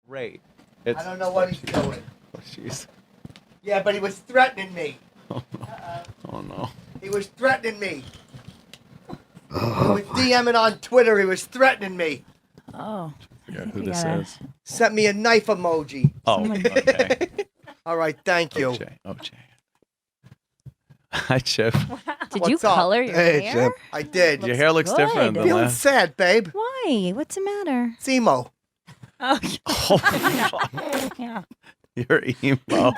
great. I don't know what he's doing. Oh, jeez. Yeah, but he was threatening me. Oh, no. Oh, no. He was threatening me. He was DMing on Twitter. He was threatening me. Oh. I forget who this is. Sent me a knife emoji. Oh, okay. All right, thank you. OJ. Hi, Chip. Did you What's up? color your Hey, hair? Chip. I did. Your hair looks good. different than Feeling last. sad, babe. Why? What's the matter? It's emo. Oh, Oh, yeah. you're emo.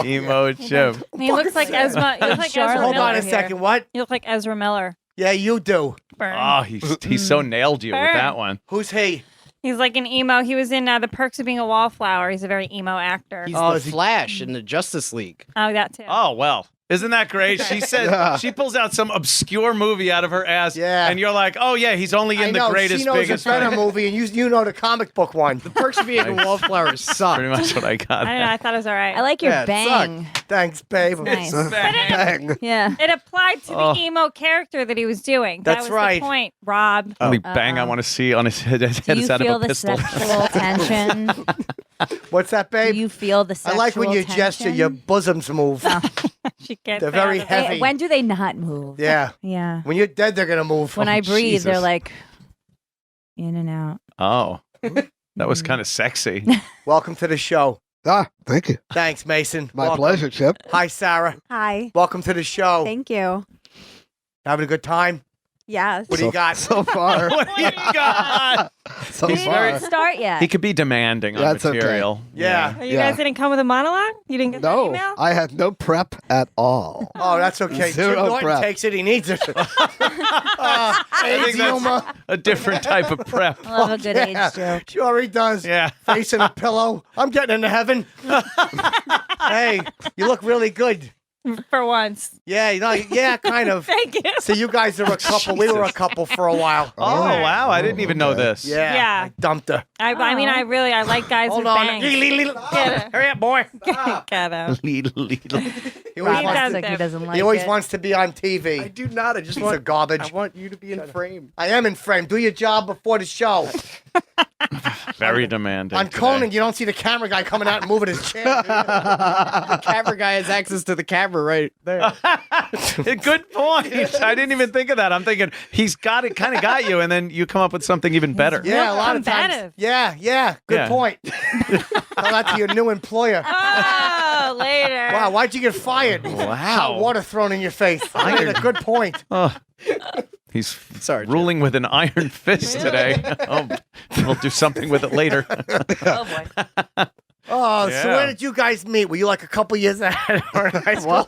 Emo Chip. He looks like Ezra. You look like Ezra Hold on Miller a second. What? You look like Ezra Miller. Yeah, you do. Burn. Oh, he so nailed you with Burn. that one. Who's he? He's like an emo. He was in The Perks of Being a Wallflower. He's a very emo actor. He's Oh, the is he- Flash in the Justice League. Oh, that too. Oh, well. Isn't that great? She said Yeah. she pulls out some obscure movie out of her ass, Yeah. and you're like, oh yeah, he's only I in know. the greatest, she knows biggest. a better movie, and you know the comic book one. Perks of Being a Wallflower suck. Pretty much what I got. I don't know. I thought it was all right. I like your Yeah, it bang. Thanks, babe. Nice. Bang. Yeah. It applied to Oh. the emo character that he was doing. That's that was right. the point, Rob. Only bang I want to see on his head Do you is out of feel a the pistol. sexual tension? What's that, Do babe? you feel the I sexual like when you tension? gesture, your bosoms move. She gets They're very out of it. heavy. When do they not move? Yeah. Yeah. When you're dead, they're gonna move. When I breathe, Jesus. they're like in and out. Oh, that was kind of sexy. Welcome to the show. Ah, thank you. Thanks, Mason. My Welcome. pleasure, Chip. Hi, Sarah. Hi. Welcome to the show. Thank you. Having a good time? Yes. What do you got? So far. What do you got? So He's We far. didn't start yet. He could be demanding on That's okay. material. Yeah. You Yeah. guys didn't come with a monologue? You didn't get that No, email? I had no prep at all. Oh, that's okay. Zero Jim Norton prep. takes it. He needs it. I think that's a different type of prep. I love a good Yeah. age joke. Sure he does. Yeah. Face in a pillow. I'm getting into heaven. Hey, you look really good. For once. Yeah, yeah, kind of. Thank you. So you guys are a couple. We were a couple for a while. Oh, wow. I didn't even know this. Yeah. Yeah. I dumped her. I mean, I like guys Hold with on. bangs. Hurry up, boy. Get him. He He Rob always, wants acts to, like he doesn't like he always it. wants to be on TV. I do not. I just Piece want of garbage. I want you to be in frame. I am in frame. Do your job before the show. Very demanding. On today. Conan, you don't see the camera guy coming out and moving his chair. The camera guy has access to the camera right there. Good point. I didn't even think of that. I'm thinking he's got it, kind of got you, and then you come up with something even better. Yeah, a lot of times. combative. Yeah. Good Yeah. point. Tell that to your new employer. Oh, later. Wow, why'd you get fired? Wow. Hot water thrown in your face. I made a good point. Oh. He's Sorry, Jim. ruling with an iron fist today. Oh, we'll do something with it later. Oh boy. Oh, so Yeah. where did you guys meet? Were you like a couple years ahead of her in high school?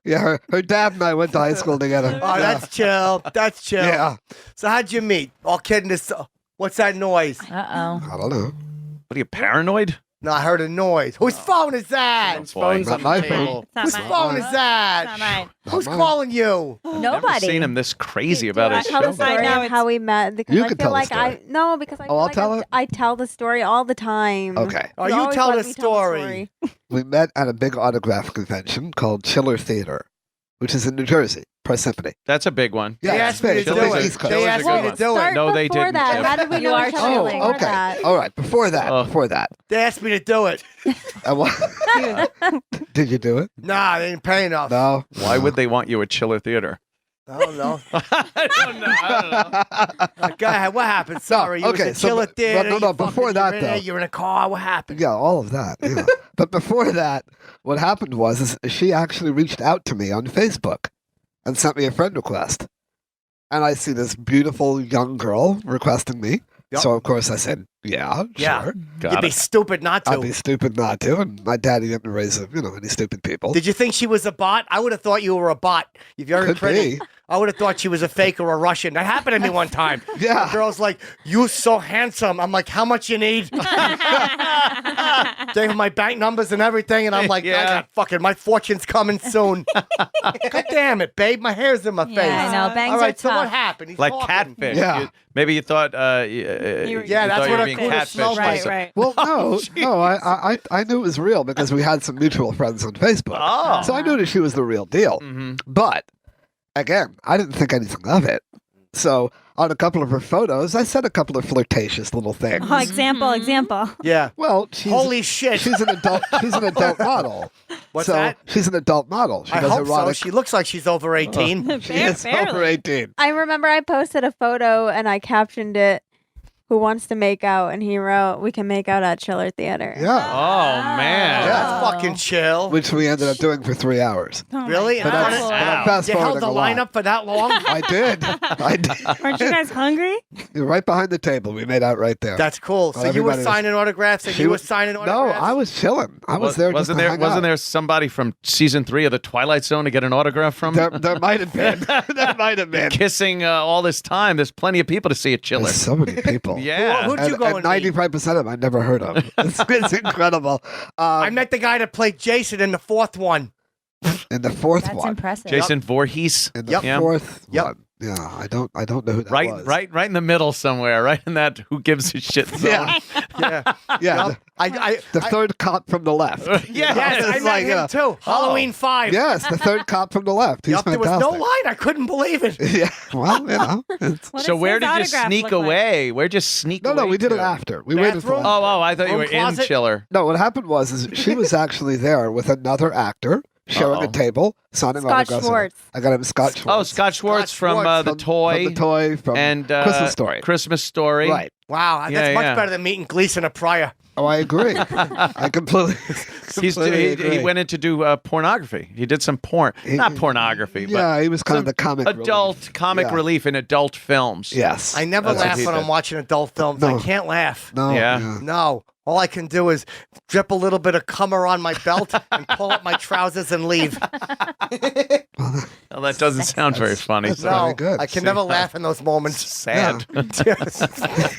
Yeah, her dad and I went to high school together. Oh, that's chill. That's chill. Yeah. So how'd you meet? All kidding aside. What's that noise? Uh-oh. I don't know. What are you, paranoid? No, I heard a noise. Whose phone is that? His boy. phone's Not on my the table. It's not Whose mine. phone is It's not that? mine. Who's mine. calling you? Never Nobody. seen him this crazy Do about I his tell show. the story? Story know of how we met because You I can feel tell the like story. because I Oh, feel I'll like tell it? I tell the story all the time. Okay. Oh, You you always tell let the me story. We met at a big autograph convention called Chiller Theater, which is in New Jersey, Parsippany. That's a big one. Yeah, They it's asked me big. to It's a do big it. East Coast. They asked me to do Start it. No, they before didn't, that. Jeff. How did we You know are each other Oh, before okay. that? All right. Before that. Oh. Before that. They asked me to do it. And what- Did you do it? Nah, they didn't pay enough. No. Why would they want you at Chiller Theater? I don't know. I don't know. Go ahead. What happened? Sorry. You okay, was a so Chiller but- Theater. no, you before fucking- that, you're in there, though. You're in a car. What happened? Yeah, all of that. Yeah. But before that, what happened was she actually reached out to me on Facebook and sent me a friend request. And I see this beautiful young girl requesting me. Yep. So, of course, I said, yeah, Yeah. sure. You'd Got be it. stupid not to. I'd be stupid not to. And my daddy didn't raise, any stupid people. Did you think she was a bot? I would have thought you were a bot. You're very Could pretty. be. I would have thought she was a fake or a Russian. That happened to me one time. Yeah. The girl's like, "You so handsome." I'm like, "How much you need?" Gave her my bank numbers and everything, and I'm like, Yeah. "I got fucking my fortune's coming soon." God damn it, babe, my hair's in my face. Yeah, I know. Bangs All right, are so what tough. happened? He's Like talking. catfish. Yeah. Maybe you thought. Yeah, you that's thought you what were a being cooler catfished smells by like. Right, some- right. Well, no, I knew it was real because we had some mutual friends on Facebook. Oh. So I knew that she was the real deal. Mhm. But, again, I didn't think anything of it. So on a couple of her photos, I said a couple of flirtatious little things. Oh, example. Yeah. Well, she's, Holy shit. she's an adult. She's an adult model. What's so that? She's an adult model. She I does hope so. erotic. She looks like she's over 18. She is over 18. I remember I posted a photo and I captioned it, "Who wants to make out?" And he wrote, "We can make out at Chiller Theater." Yeah, Oh man. That's fucking chill. which we ended up doing for 3 hours. Oh my Really? But God. I'm, but I'm Wow. fast You held forwarding the a lot. lineup for that long? I did. I did. Aren't you guys hungry? You're right behind the table. We made out right there. That's cool. So Well, you were everybody was- signing autographs and She you were was- signing no, autographs? I was chilling. I was there. Wasn't just to there? hang Wasn't out. there somebody from season 3 of the Twilight Zone to get an autograph from? There might have been. There might have been. Kissing all this time. There's plenty of people to see at Chiller. There's so many people. Yeah. Who'd you go and meet? 95% of them I never heard of. It's incredible. I met the guy that played Jason in the fourth one. In the fourth That's one. impressive. Jason Voorhees. In the Yep. Yeah. fourth Yep. one. Yeah, I don't know who that Right, was. right in the middle somewhere. Right in that who gives a shit zone. Yeah. Yeah. Yeah. Yup. I The third cop from the left. Yes. yes, I It's met like, him too. Halloween 5. Yes, the third cop from the left. He's Yup, there was fantastic. no line. I couldn't believe it. Yeah, well, you know. it's- What So does where his did you autograph sneak look like? away? Where'd you sneak No, away? we did it to? after. We waited for Bathroom? it. Oh, I thought you Room were closet? in Chiller. No, what happened was she was actually there with another actor sharing Uh-oh. a table, signing Scott autographs. Schwartz. I got him Scott Schwartz. Oh, Scott Schwartz Scott from Schwartz the from toy the toy from and Christmas Story. Christmas Story. Right. Wow, that's Yeah, much yeah. better than meeting Gleason or Pryor. Oh, I agree. I completely. He agree. went in to do pornography. He did some porn, not pornography, Yeah, he was kind of some the comic adult relief. comic Yeah. relief in adult films. Yes. I never That's what laugh he when did. I'm watching adult films. No. I can't laugh. No. Yeah. No. All I can do is drip a little bit of cum around my belt and pull up my trousers and leave. Well, that doesn't sound very funny. that's So very No, good. I can never laugh in those moments. sad.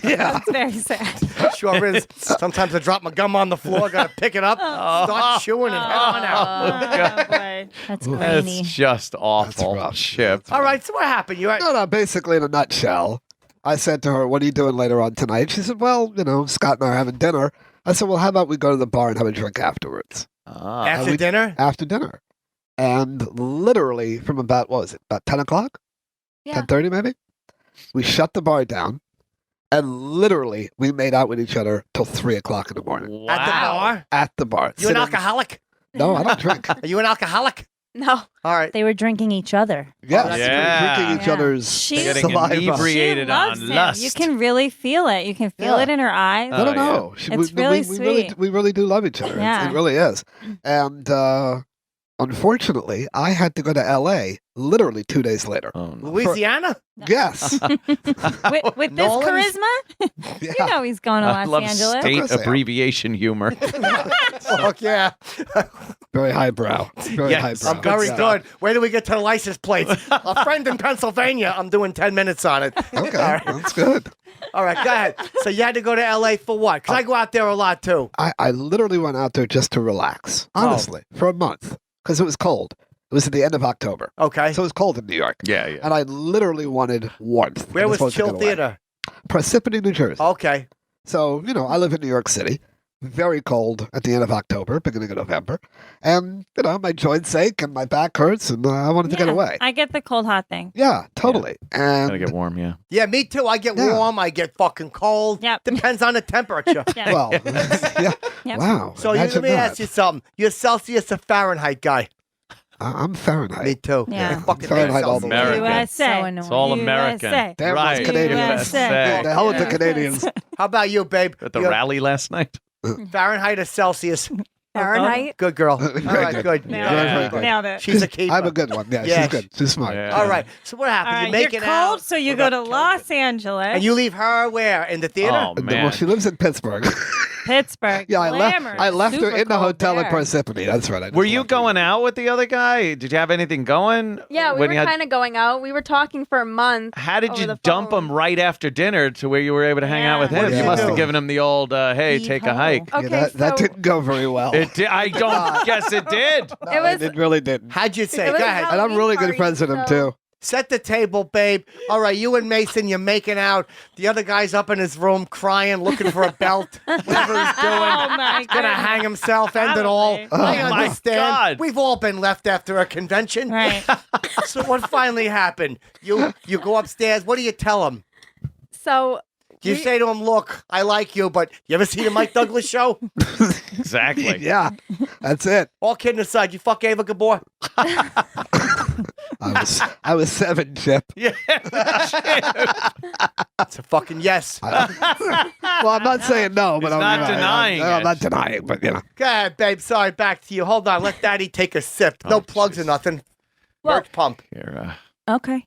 Yeah. It's very sad. Sure is. Sometimes I drop my gum on the floor, gotta pick it up, start chewing, and head on out. Oh, boy. That's That's grainy. just awful. rough. Chip. All right, so what happened? You No, basically, in a nutshell, I said to her, "What are you doing later on tonight?" She said, "Well, you know, Scott and I are having dinner." I said, "Well, how about we go to the bar and have a drink afterwards?" Ah. after dinner? After dinner. And literally from about, what was it, about 10 o'clock? Yeah. 10:30 maybe? We shut the bar down, and literally we made out with each other till 3 o'clock in the morning. At the Wow. bar? At the bar. You an Sitting- alcoholic? No, I don't drink. Are you an alcoholic? No. All right. They were drinking each other. Yes, that's we Yeah. were drinking each Yeah. other's She's Getting saliva. inebriated She loves on him. lust. You can really feel it. You can feel Yeah. it in her eyes. I don't Oh, yeah. know. It's really sweet. we really do love each other. Yeah. It really is. And unfortunately, I had to go to L.A. literally 2 days later. Oh, no. Louisiana? Yes. With this Nolans? charisma, Yeah. you know he's going to I Los love Angeles. state course I am. abbreviation humor. Fuck yeah. Very highbrow. Very Yes. highbrow. I'm very Yeah. good. Where do we get to the license plates? A friend in Pennsylvania. I'm doing 10 minutes on it. Okay, All right. that's good. All right, go ahead. So you had to go to L.A. for what? Because I go out there a lot too. I literally went out there just to relax, honestly, for a month because it was cold. It was at the end of October. Okay. So it was cold in New York. Yeah, yeah. And I literally wanted warmth. Where I was supposed to Chill get away. Theater? Parsippany, New Jersey. Okay. So, you know, I live in New York City. Very cold at the end of October, beginning of November. And, you know, my joints ache and my back hurts and I wanted to get Yeah, away. I get the cold hot thing. Yeah, totally. Gotta And get warm, yeah. Yeah, me too. I get Yeah. warm. I get fucking cold. Yep. Depends on the temperature. Yeah. well, yeah. Yep. Wow. So let imagine me that. ask you something. You're Celsius or Fahrenheit guy? I'm Fahrenheit. Me too. Yeah. I fucking Fahrenheit hate all the way. Celsius. American. USA. So annoying. It's all American. USA. Damn right. those Canadians. USA. The hell with the Yeah. Canadians. How about you, babe? At the You're rally last night? Fahrenheit or Celsius? Fahrenheit. Good girl. All Very right, good. good. Nailed Yeah. it. Very good. Nailed it. She's a keeper. I'm a good one. Yeah, Yeah, she's good. She's smart. Yeah. All right. So what All happened? right, You're making you're cold, out. so you What go to about- Los Angeles, And you leave her where? In the theater? Oh, Well, man. she lives in Pittsburgh. Pittsburgh. Yeah, I Glamorous. left her Super in the cold hotel there. in Parsippany. That's right. I just Were you left her. going out with the other guy? Did you have anything going? Yeah, we when were you had- kind of going out. We were talking for a month. How did over you the dump phone. him right after dinner to where you were able to hang out with Yeah. him? What did You you must do? have given him the old, hey, Leave take a home. hike. Yeah, Okay, that so didn't go very well. It did, I don't guess it did. it was It really didn't. How'd you say? It was Go ahead. And I'm really good Halloween friends with him party, too. Set the table, babe. All right, you and Mason, you're making out. The other guy's up in his room crying, looking for a belt. Whatever he's doing. Oh my He's gonna goodness. hang himself, end it all. Probably. I my understand. God. We've all been left after a convention. Right. So what finally happened? You go upstairs. What do you tell him? So You say to him, look, I like you, but you ever see the Mike Douglas show? Exactly. Yeah, that's it. All kidding aside, you fuck Ava Gabor? I was 7, Chip. Yeah. It's a fucking yes. Well, I'm not saying no, but He's not denying I'm it. not denying, but Go ahead, babe. Sorry, back to you. Hold on. Let Daddy take a sip. No Oh, plugs or jeez. nothing. Well- Birch pump. Here, Okay.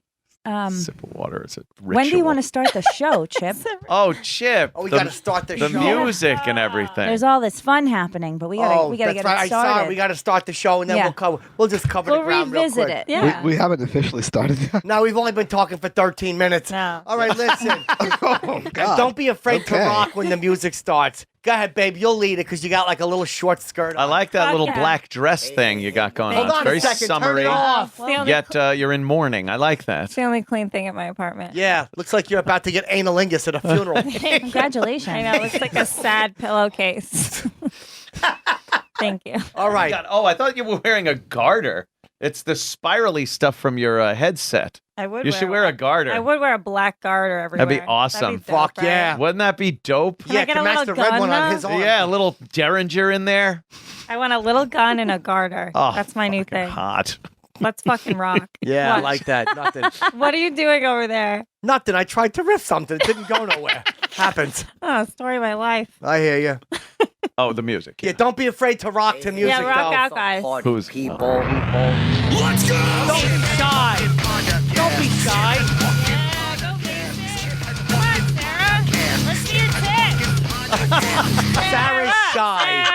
sip of water. Is it ritual? When do you want to start the show, Chip? Oh, Chip. Oh, we the, got to start the the show. music and everything. There's all this fun happening, but we gotta that's get right. it started. I saw it. We got to start the show, and then Yeah. we'll just cover We'll the ground real revisit quick. it. Yeah. we haven't officially started yet. No, we've only been talking for 13 minutes. No. All right, listen. Oh, And God. don't be afraid to Okay. rock when the music starts. Go ahead, babe. You'll lead it because you got like a little short skirt on. I like that Fuck little yeah. black dress thing you got going Hold on. on It's very a second. summery. Turn it off. It's the only, Yet you're in mourning. I like that. it's the only clean thing at my apartment. Yeah, looks like you're about to get analingus at a funeral. Congratulations. I know. It looks like a sad pillowcase. Thank you. All right. God, oh, I thought you were wearing a garter. It's the spirally stuff from your headset. I would. You should wear a garter. I would wear a black garter everywhere. That'd be awesome. dope, Fuck right? yeah. Wouldn't that be dope? Can I Yeah, get to a match little the red gun, one on though? his arm. Yeah, a little derringer in there. I want a little gun and a garter. Oh, That's my new fucking thing. hot. Let's fucking rock. Yeah, I What? like that. Nothing. What are you doing over there? Nothing. I tried to riff something. It didn't go nowhere. Happens. Oh, story of my life. I hear you. Oh, the music. Yeah, don't be afraid to rock to music, Yeah, rock though. out, guys. Who's People. Don't be shy. Don't be shy. Yeah, go Mason. Come on, Sarah. Let's see your tits. Sarah's shy.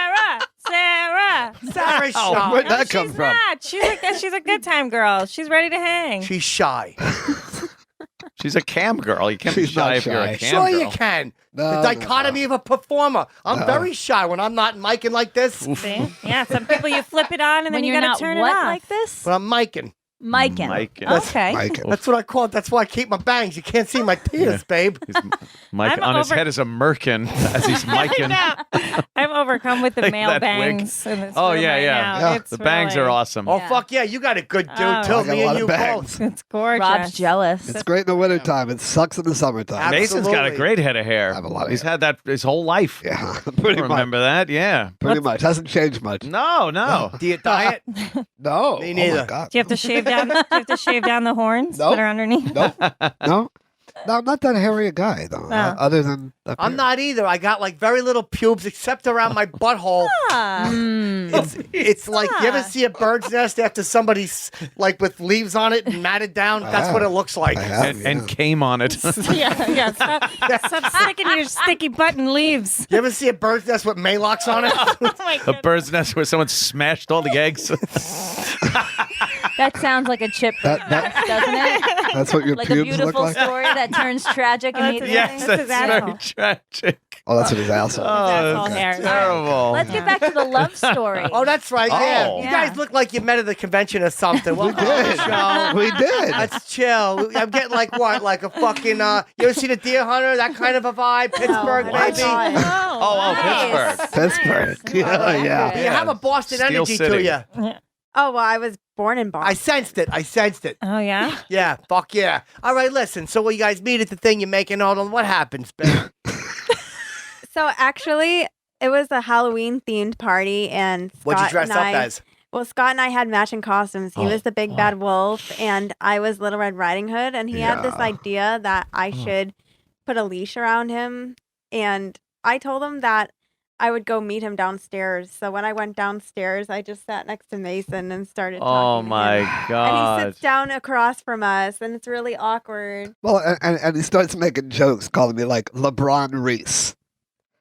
Sarah. Sarah's Wow. shy. Where'd that She's come from? not. She's a good time girl. She's ready to hang. She's shy. She's a cam girl. You can't be She's not shy if you're a shy. cam Sure girl. you can. No, The dichotomy of a performer. I'm No. very shy when I'm not micing like this, See? Yeah, some people you flip it on and then when you you're gotta not turn what it off. like this? but I'm micing. Miking. Miking. Okay. Mike. That's what I call it. That's why I keep my bangs. You can't see my tears, babe. He's Mike I'm on his over- head is a merkin as he's miking. I'm overcome with the Like male that wig. bangs. In this Oh, room yeah, right yeah. now. Yeah. It's The bangs really- are awesome. Oh, Yeah. fuck yeah. You got a good dude, Oh. too. I got Me a lot and of you bangs. both. It's gorgeous. Rob's jealous. It's great in the wintertime. It sucks in the summertime. Mason's got a Absolutely. great head of hair. I have a lot of He's hair. had that his whole life. Yeah, I pretty much. remember that? Yeah. Pretty much. Hasn't changed much. No. Do you diet? No. Me Oh neither. my God. Do you have to shave down? Do you have to shave down the horns Nope. that are underneath? No. No. No, I'm not that hairy a guy, though. Oh. Other than up I'm here. not either. I got like very little pubes except around my butthole. It's like, you ever see a bird's nest after somebody's like with leaves on it and matted down? I That's have. what it looks like. I have, And came on it. yeah. Stop sticking your sticky button leaves. You ever see a bird's nest with maylocks on it? Oh my A goodness. bird's nest where someone smashed all the eggs. That sounds like a Chip That- doesn't it? That's what your Like a pubes look beautiful like? story that turns tragic That's immediately. yes, That's his that's very asshole. tragic. Oh, that's what his asshole. Oh, asshole that's hair. terrible. Let's get back to the love story. Oh, that's right. Yeah. Oh. You Yeah. guys look like you met at the convention or something. Well, We did. We did. Let's chill. I'm getting like what? Like a fucking, you ever see the Deer Hunter? That kind of a vibe? Pittsburgh, Oh, my maybe? God. Oh, Nice. Pittsburgh. Pittsburgh. Yeah, yeah. You have a Boston Steel energy City. to you. Oh, well, I was born in I Boston. sensed it. Oh yeah. Yeah, fuck yeah. All right, listen. So when you guys meet at the thing, you're making out on what happens, babe? So actually, it was a Halloween themed party, and Scott What'd you dress and up I, as? Well, Scott and I had matching costumes. He was the big bad wolf, and I was Little Red Riding Hood. And he had this Yeah. idea that I should put a leash around him. And I told him that I would go meet him downstairs. So when I went downstairs, I just sat next to Mason and started Oh talking to my him. And he God. sits down across from us, and it's really awkward. Well, and he starts making jokes, calling me like LeBron Reese,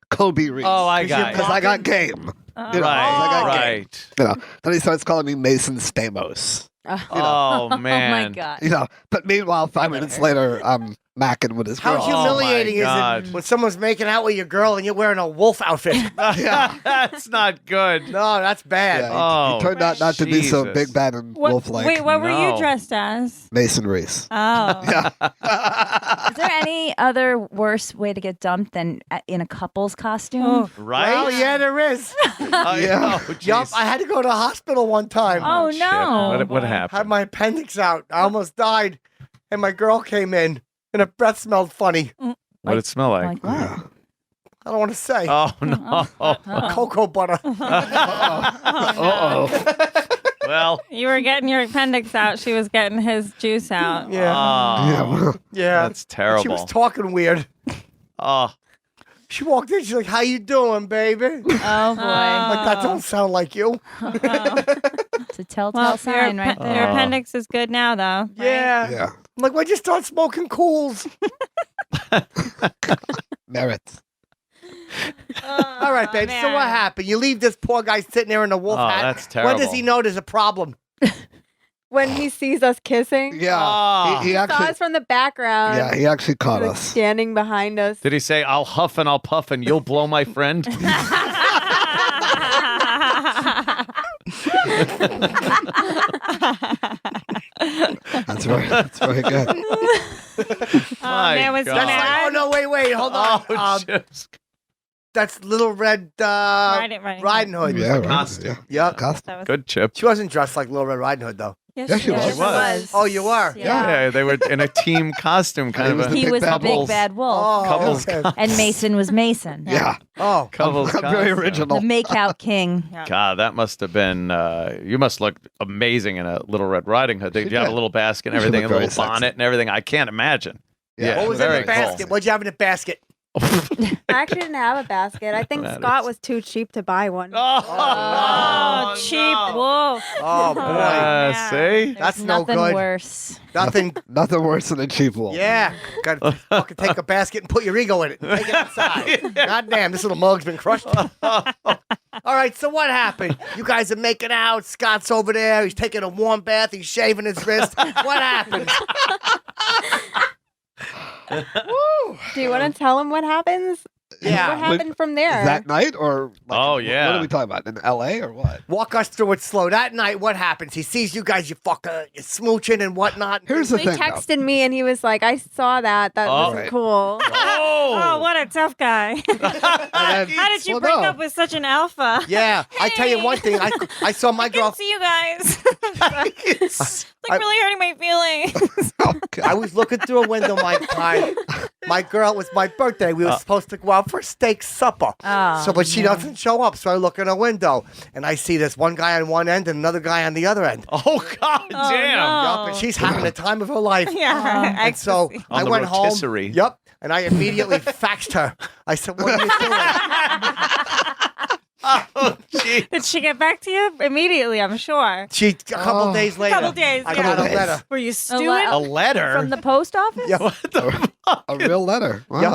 Kobe Reese. Oh, I 'Cause got you're it. because I got game. Oh. You know, I got game. Right. You know. Then he starts calling me Mason Stamos. Oh man. Oh my god. You know, but meanwhile, 5 minutes later, I'm macking with his How girl. humiliating is God. it when someone's making out with your girl and you're wearing a wolf outfit? That's not good. No, that's bad. Yeah, Oh, he turned out not to be so Jesus. big, bad, and What, wolf-like. wait, what were No. you dressed as? Mason Reese. Oh. Is there any other worse way to get dumped than in a couple's costume? Oh. Right? Well, yeah, there is. Oh, Yeah. oh, Yup, jeez. I had to go to the hospital one time. Oh, Shit. no. What Had happened? my appendix out. I almost died. And my girl came in, and her breath smelled funny. What did it smell like? Like what? Yeah. I don't want to say. Oh no. Cocoa butter. Uh-oh. Well. You were getting your appendix out. She was getting his juice out. Yeah. Yeah, Oh, well, Yeah. that's terrible. She was talking weird. Oh. She walked in. She's like, "How you doing, baby?" I'm Oh boy. like, that don't sound like you. It's a telltale Well, sign right your there. appendix is good now, though. right? Yeah. yeah. I'm like, why'd you start smoking cools? Merits. All right, babe. So what happened? You leave this poor guy sitting there in a wolf Oh, hat. that's terrible. When does he know there's a problem? When he sees us kissing, Yeah. Oh. He saw actually. us from the background. Yeah, he actually caught like, us. standing behind us. Did he say, "I'll huff and I'll puff and you'll blow my friend"? That's very good. My man was God. That's mad. like, oh no, wait, hold on. Oh, just- That's Little Red Riding Riding Hood. Yeah, right. Costume. Yeah. Yep. Costume. That was, good chip. She wasn't dressed like Little Red Riding Hood though. Yes, she was. Yes, it was. Oh, you were? Yeah, they were in a team costume, kind He of was a the He big was the bad big wolf. bad wolf. Oh, Couples okay. And Mason was Mason. Yeah. Oh, couple's Very costume. original. The makeout king. God, that must have been. You must look amazing in a Little Red Riding Hood. Did She you have a did. little basket and She everything, looked a very little bonnet sexy. and everything? I can't imagine. Yeah, what was in very the basket? cool. What'd you have in the basket? I actually didn't have a basket. I think That Scott is- was too cheap to buy one. oh, cheap wolf. Oh boy, Yeah. See? that's There's no nothing good. worse. Nothing. Nothing worse than a cheap wolf. Yeah, gotta fucking take a basket and put your ego in it and take it outside. God damn, this little mug's been crushed. All right, so what happened? You guys are making out. Scott's over there. He's taking a warm bath. He's shaving his wrist. What happens? Do you want to tell him what happens? Yeah. What happened from there? That night or? Oh, What yeah. are we talking about? In L.A. or what? Walk us through it slow. That night, what happens? He sees you guys, you fucking, you're smooching and whatnot. Here's the He thing. though. texted me and he was like, "I saw that. That Oh. wasn't Right. cool." Oh, what a tough guy. And then- How did you Well, break no. up with such an alpha? Yeah, I tell you one thing. I saw my I can girl. see you guys. It's like really hurting my feelings. Okay. I was looking through a window. My girl, it was my birthday. We were supposed to go out for a steak supper. Oh, So, but she doesn't show up. So I look in a window and I see this one guy on one end and another guy on the other end. Oh God, Oh, damn! no. Yup, and she's having the time of her life. Yeah. And so ecstasy. I On the went home. rotisserie. Yup. And I immediately faxed her. I said, "What are you doing?" Oh, gee. Did she get back to you immediately? I'm sure. She a couple days later. Couple days, I yeah. got a Days. letter. Were you A stewing? A letter from the post office? Yeah. What the fuck? A real letter. Wow. Yeah.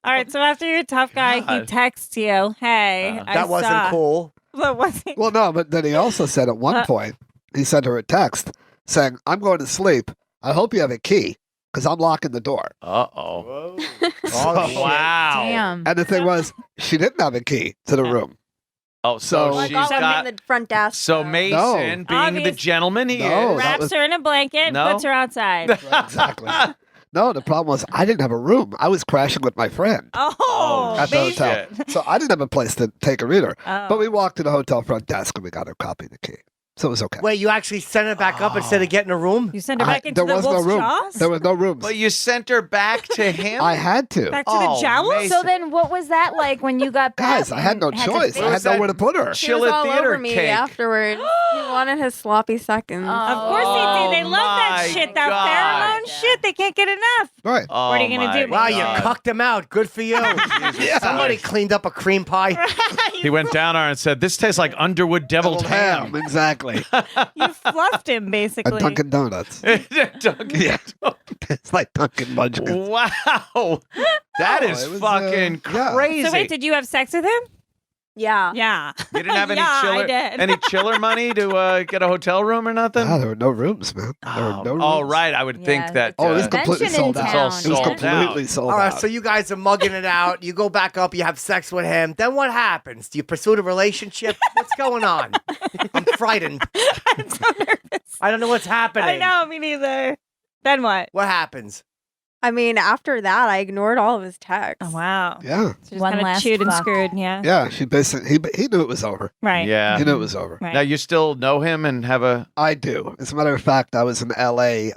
All right. So after your tough guy, he God. texts you, "Hey, I That wasn't saw." cool. What was he? Well, no, but then he also said at one point, he sent her a text saying, "I'm going to sleep. I hope you have a key because I'm locking the door." Uh-oh. Oh, shit. Wow. Damn. And the thing was, she didn't have a key to the room. Oh, so So- Like she's all got. in the front desk. So though. Mason, No. being the Obvious- gentleman he No. is. that Wraps was- her in a blanket, No. puts her outside. Right, exactly. No, the problem was I didn't have a room. I was crashing with my friend Oh, at the Mason. hotel. So I didn't have a place to take her either. Oh. But we walked to the hotel front desk and we got her copy of the key. So it was okay. Wait, you actually sent it back up instead of getting a room? You send her back into there the was no wolf's room. jaws? There was no rooms. But you sent her back to him. I had to. Back to Oh, the jowls? Mason. So then what was that like when you got back? Guys, I had no and choice. to I had What was nowhere to put her. He Chill was at all theater over me cake. afterwards. He wanted his sloppy seconds. Of course they do. They love that my shit, that God. pheromone shit. They can't get enough. Right. Oh, What are you gonna my do? Wow, God. you cucked him out. Good for you. Somebody cleaned up a cream pie. He went down there and said, "This tastes like Underwood deviled ham." Exactly. You fluffed him, And basically. Dunkin' Donuts. Dunkin' Yeah. It's like Dunkin' Munchkins. Wow, that No, is it was, fucking yeah. crazy. So wait, did you have sex with him? Yeah. Yeah. You didn't have any Yeah, I chiller, did. any chiller money to get a hotel room or nothing? Ah, there were no rooms, man. There were no rooms. Oh, right. I would think Yeah, that. Oh, it was Convention completely in sold out. It's all town. It was sold completely out. sold All right, out. so you guys are mugging it out. You go back up, you have sex with him. Then what happens? Do you pursue the relationship? What's going on? I'm frightened. I'm so nervous. I don't know what's happening. I know, me neither. Then what? What happens? I mean, after that, I ignored all of his texts. Oh, wow. Yeah, So just One kind of last chewed and fuck. screwed. Yeah. yeah. She basically he knew it was over. Right. Yeah. He knew it was over. Right. Now you still know him and have a. I do. As a matter of fact, I was in L.A.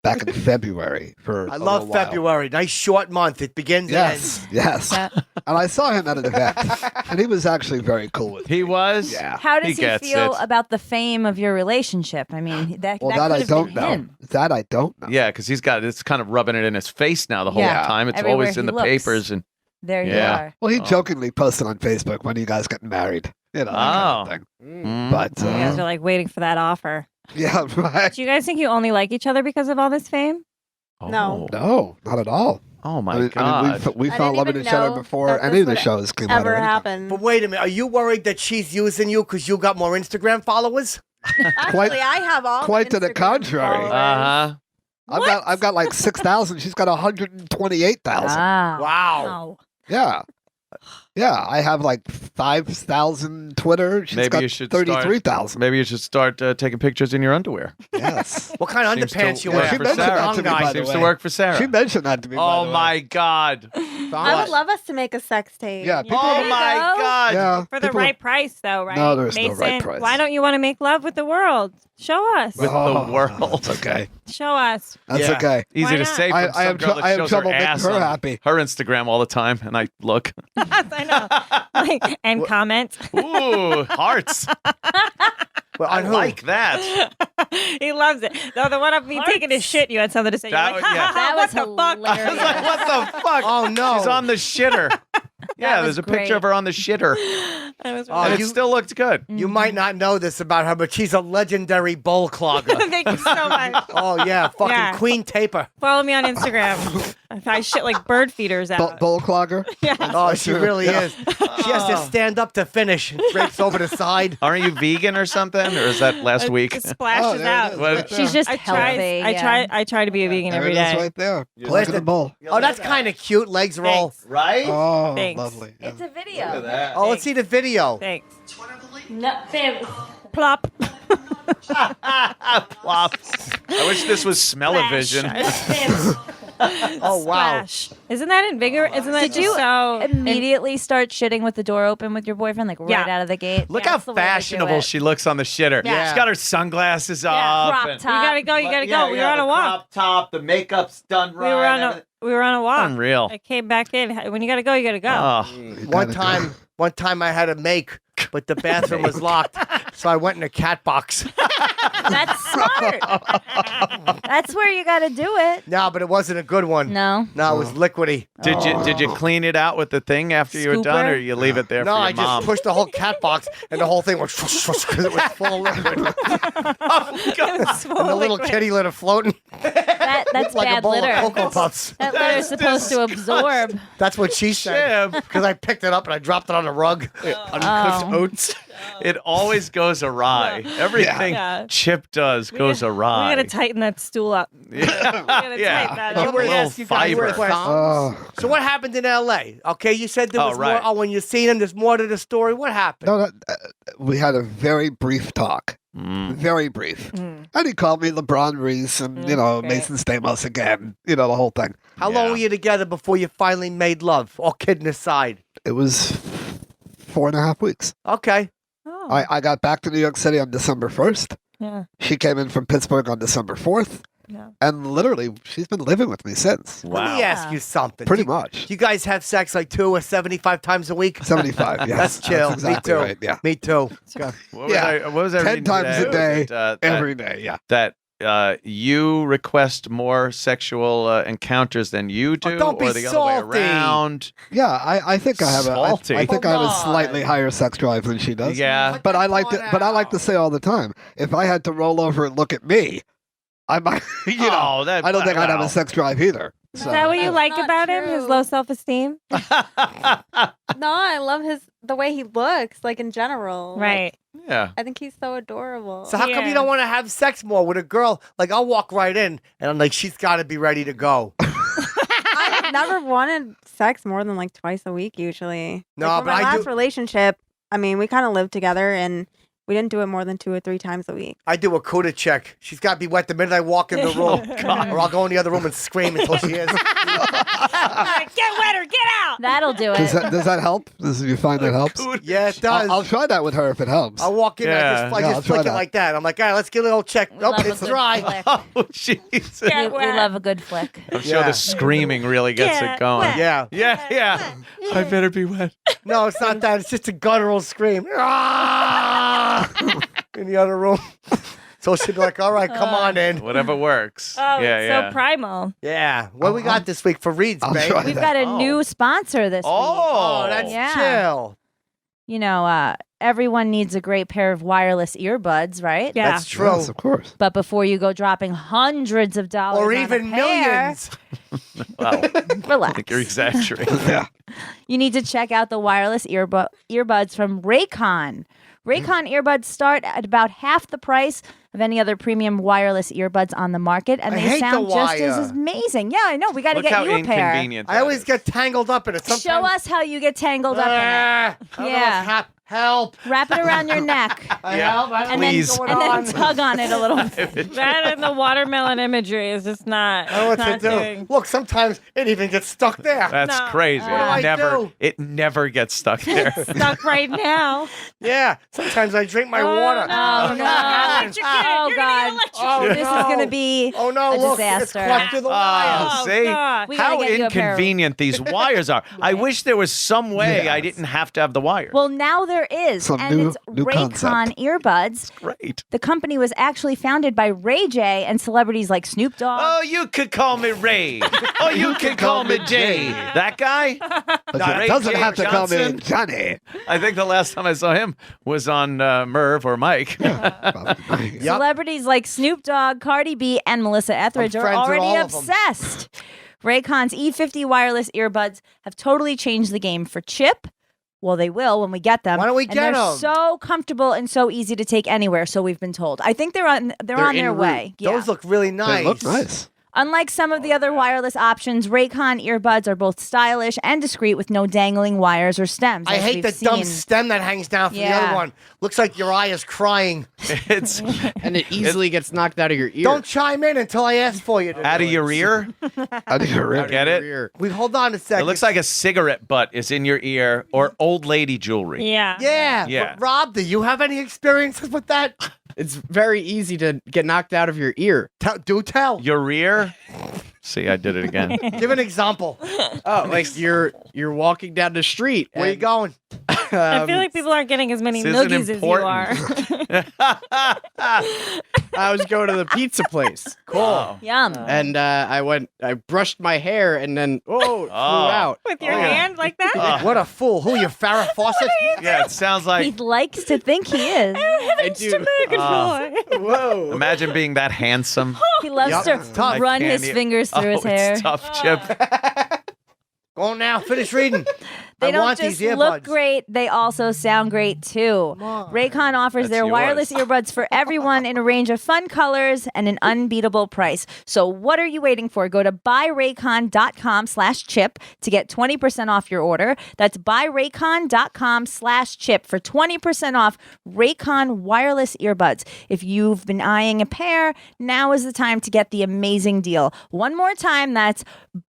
Back in February for. I a love little while. February. Nice short month. It begins Yes, yes. Yeah. And I saw him at an event, and he was actually very cool with me. He was. Yeah. How does he gets feel it. about the fame of your relationship? I mean, that Well, that that I could have don't been know. him. That I don't know. Yeah, because he's got it's kind of rubbing it in his face now the whole Yeah. time. It's Everywhere always in he the looks. papers and. There you Yeah. are. Well, he Oh. jokingly posted on Facebook, when are you guys getting married? You know, that kind of thing. Mm. But, You guys are like waiting for that offer. yeah, right. Do you guys think you only like each other because of all this fame? No. No, not at all. Oh my I mean, God. we I found didn't love in even each other know before that any this of the would shows came out. Ever or anything. happened. But wait a minute. Are you worried that she's using you because you got more Instagram followers? Quite- Actually, I have all quite the to the Instagram contrary. followers. I've got like 6,000. She's got 128,000. Ah. Wow. Oh. Yeah. Yeah, I have like 5,000 Twitter. She's Maybe got you should start- 33,000. Maybe you should start taking pictures in your underwear. Yes. What kind of Seems to underpants you work wear? She for mentioned Sarah. that to me, by the Seems to way. work for Sarah. She mentioned that to me. by Oh the way. my God. I would love us to make a sex tape. Yeah, people, Oh you my go. God. yeah, For the people- right price, though, right? No, there's no Mason, right price. Why don't you want to make love with the world? Show us. With Oh, the world. That's okay. Show us. That's Yeah. okay. Easy Why to not? say from I some have girl tr- that I have shows trouble her making ass her on happy. her Instagram all the time, and I look. I know. And comment. Ooh, hearts. Well, I on who? like that. He loves it. No, the one of me taking his shit, you had something to say. You're That like, was- yeah. That what was the fuck? I was like, what the fuck? Oh, no. She's on the shitter. Yeah, was there's a picture great. of her on the shitter, I was Oh, and it you- still looked good. You might not know this about her, but she's a legendary bowl clogger. Thank you so much. Oh, yeah. Fucking Yeah. Queen Taper. Follow me on Instagram. I shit like bird feeders out. Bowl clogger? Yeah. Oh, she really is. She has to stand up to finish. Drapes over the side. Aren't you vegan or something, or is that last week? It splashes Oh, there it out. is, What- right there. She's just I healthy. try. yeah. I try to be a vegan There every it is day. right there. Where's Look at the- the bowl. Oh, that's kind of cute. Legs roll. Thanks. Right? Oh, Thanks. lovely. Yeah. It's a video. that. Oh, let's see the video. Thanks. No, fam. Plop. Plop. I wish this was smell-o-vision. Oh, wow. Splash. Isn't that invigorate? Isn't that Did you so Immediately start shitting with the door open with your boyfriend, like right Yeah. out of the gate. Look Yeah, how that's the way to do fashionable it. she looks on the shitter. Yeah. She's got her sunglasses Yeah, up. crop and- top. You gotta go. You gotta go. We were on a walk. Crop top, the makeup's done right. We were on a everything. we were on a walk. Unreal. I came back in. When you gotta go, you gotta go. Oh, One time I had to make, but the bathroom was locked. So I went in a cat box. That's smart. That's where you got to do it. No, but it wasn't a good one. No. No, it was liquidy. did you clean it out with the thing after you were done, Scooper? or you leave it there No, for your I mom? just pushed the whole cat box, and the whole thing went because it was full of liquid. And the little kitty litter floating That's like a bad bowl litter. of Cocoa Puffs. That litter is That's supposed to absorb. That's what she said. Chip. Because I picked it up and I dropped it on the rug. Uncooked oats. It always goes awry. Everything Yeah. Chip does goes awry. We gotta tighten that stool up. We gotta Yeah. tighten that You up. were- Let me ask you guys fiber. a question. Oh, So what happened in L.A.? Okay, you said there Oh, was right. more. Oh, when you seen him, there's more to the story. What happened? no, we had a very brief talk. Very brief. And he called me LeBron Reese and, great. Mason Stamos again. The whole thing. How long Yeah. were you together before you finally made love? All kidding aside. It was 4.5 weeks. Okay. Oh, I got back to New York City on December 1st. yeah. She came in from Pittsburgh on December 4th. Yeah. And literally, she's been living with me since. Let me Wow. ask you something. Pretty Do much. you guys have sex like 2 or 75 times a week? 75, yeah. That's chill. exactly Me too. right, yeah. Me too. What was Yeah. I, what was I 10 reading times today? a day, Was it, Every day, yeah. that you request more sexual encounters than you do, don't be or the other salty. way around. Yeah, I think I have Salty. I think I have a Come on. slightly higher sex drive than she does. Yeah. But I like to say all the time, if I had to roll over and look at me, I might Oh, that- I don't think I'd have well. a sex drive either. Is that what you That's like not about him? His true. low self-esteem? No, I love the way he looks, like in general. Like, Right. Yeah. I think he's so adorable. So how come you Yeah. don't want to have sex more with a girl? Like I'll walk right in and I'm like, she's got to be ready to go. I've never wanted sex more than like twice a week usually. No, Like, for but my I last do- relationship, I mean, we kind of lived together and we didn't do it more than 2 or 3 times a week. I do a CUDA check. She's got to be wet the minute I walk in the room, or I'll go in the other room and scream until she is. Get wetter, get out! That'll do Does it. that help? Do you find that helps? Yeah, it does. I'll try that with her if it helps. I'll walk in, Yeah. I Yeah, I'll just try flick it that. like that. I'm like, all right, let's get a little check. We Nope, love a it's good dry. flick. Oh, jeez. Get We wet. love a good flick. I'm sure Yeah. the screaming really gets Get it going. wet. Yeah. Yeah. I better be wet. No, it's not that. It's just a guttural scream. Ah! In the other room. So she'd be like, all right, come on in. Whatever works. Oh, yeah, it's yeah. so primal. Yeah. What we got this week for reads, I'll babe? try We've that. got a Oh. new sponsor this week. Oh, that's Yeah. chill. You know, everyone needs a great pair of wireless earbuds, right? Yeah. That's true. Yes, of course. But before you go dropping hundreds of dollars Or on even a pair, millions. Wow. I relax. think you're exaggerating. Yeah. You need to check out the wireless earbuds from Raycon. Raycon earbuds start at about half the price of any other premium wireless earbuds on the market, and I they hate the sound just wire. as amazing. Yeah, I know. We got to Look get how you a pair. inconvenient. I always get tangled up in it. Show Sometimes, us how you get tangled up in it. I don't know Yeah. what's help. Wrap it around your neck, Help. I don't and know then, what's going and then on. tug on it a little bit. That and the watermelon imagery is just not. I don't know what not to do. doing. Look, sometimes it even gets stuck there. That's No. crazy. What do I do? It never gets stuck there. Stuck right now. Yeah. Sometimes I drink my Oh, water. no. Oh, no. Electrocuted. Oh, You're God. gonna get Oh, electrocuted. This no. is going to be Oh no! a Look, it's disaster. clutched to the wire. Oh, see God. We gotta how get you a pair of- inconvenient these wires are. I wish there was some way I Yes. didn't have to have the wires. Well, now there is, Some and new- it's new Raycon concept. earbuds. Great. The company was actually founded by Ray J and celebrities like Snoop Dogg. Oh, you could call me Ray. Oh, you could call me Jay. That guy? Ray Doesn't J. have to call me Johnson? Johnny. I think the last time I saw him was on Merv or Mike. Probably. Yep. Celebrities like Snoop Dogg, Cardi B, and Melissa Etheridge I'm are friends with already all of 'em. obsessed. Raycon's E50 wireless earbuds have totally changed the game for Chip. Well, they will when we get them. Why don't we and get they're 'em? so comfortable and so easy to take anywhere, so we've been told. I think they're on their en way. route. Yeah. Those look really nice. They look nice. Unlike some of the other wireless options, Raycon earbuds are both stylish and discreet with no dangling wires or stems. I as hate we've the dumb seen. stem that hangs down from the Yeah. other one. Looks like your eye is crying. It's And it easily gets knocked out of your ear. Don't chime in until I ask for you to out do of it. your ear. Out of your Out ear. of Get your it? ear. We hold on a second. It looks like a cigarette butt is in your ear or old lady jewelry. Yeah. Yeah. Yeah. But Rob, do you have any experiences with that? It's very easy to get knocked out of your ear. Do tell. Your rear? See, I did it again. Give an example. Oh, like you're walking down the street. Where you and, going? I feel like people aren't getting as many This isn't noogies as you important. are. I was going to the pizza place. Cool. Yum. And I brushed my hair and then, it flew out. With your Oh. hand like that? What a fool. Who, you Farrah Fawcett? Yeah, it sounds He like. likes to think he is. I do. Whoa. Imagine being that handsome. He loves Yup, to it's tough. run Can't his e- fingers through his hair. It's tough, Chip. Go on now. Finish reading. They I don't want just these look earbuds. great, they also sound great too. Raycon offers That's their yours. wireless earbuds for everyone in a range of fun colors and an unbeatable price. So what are you waiting for? Go to buyraycon.com/chip to get 20% off your order. That's buyraycon.com/chip for 20% off Raycon wireless earbuds. If you've been eyeing a pair, now is the time to get the amazing deal. One more time, that's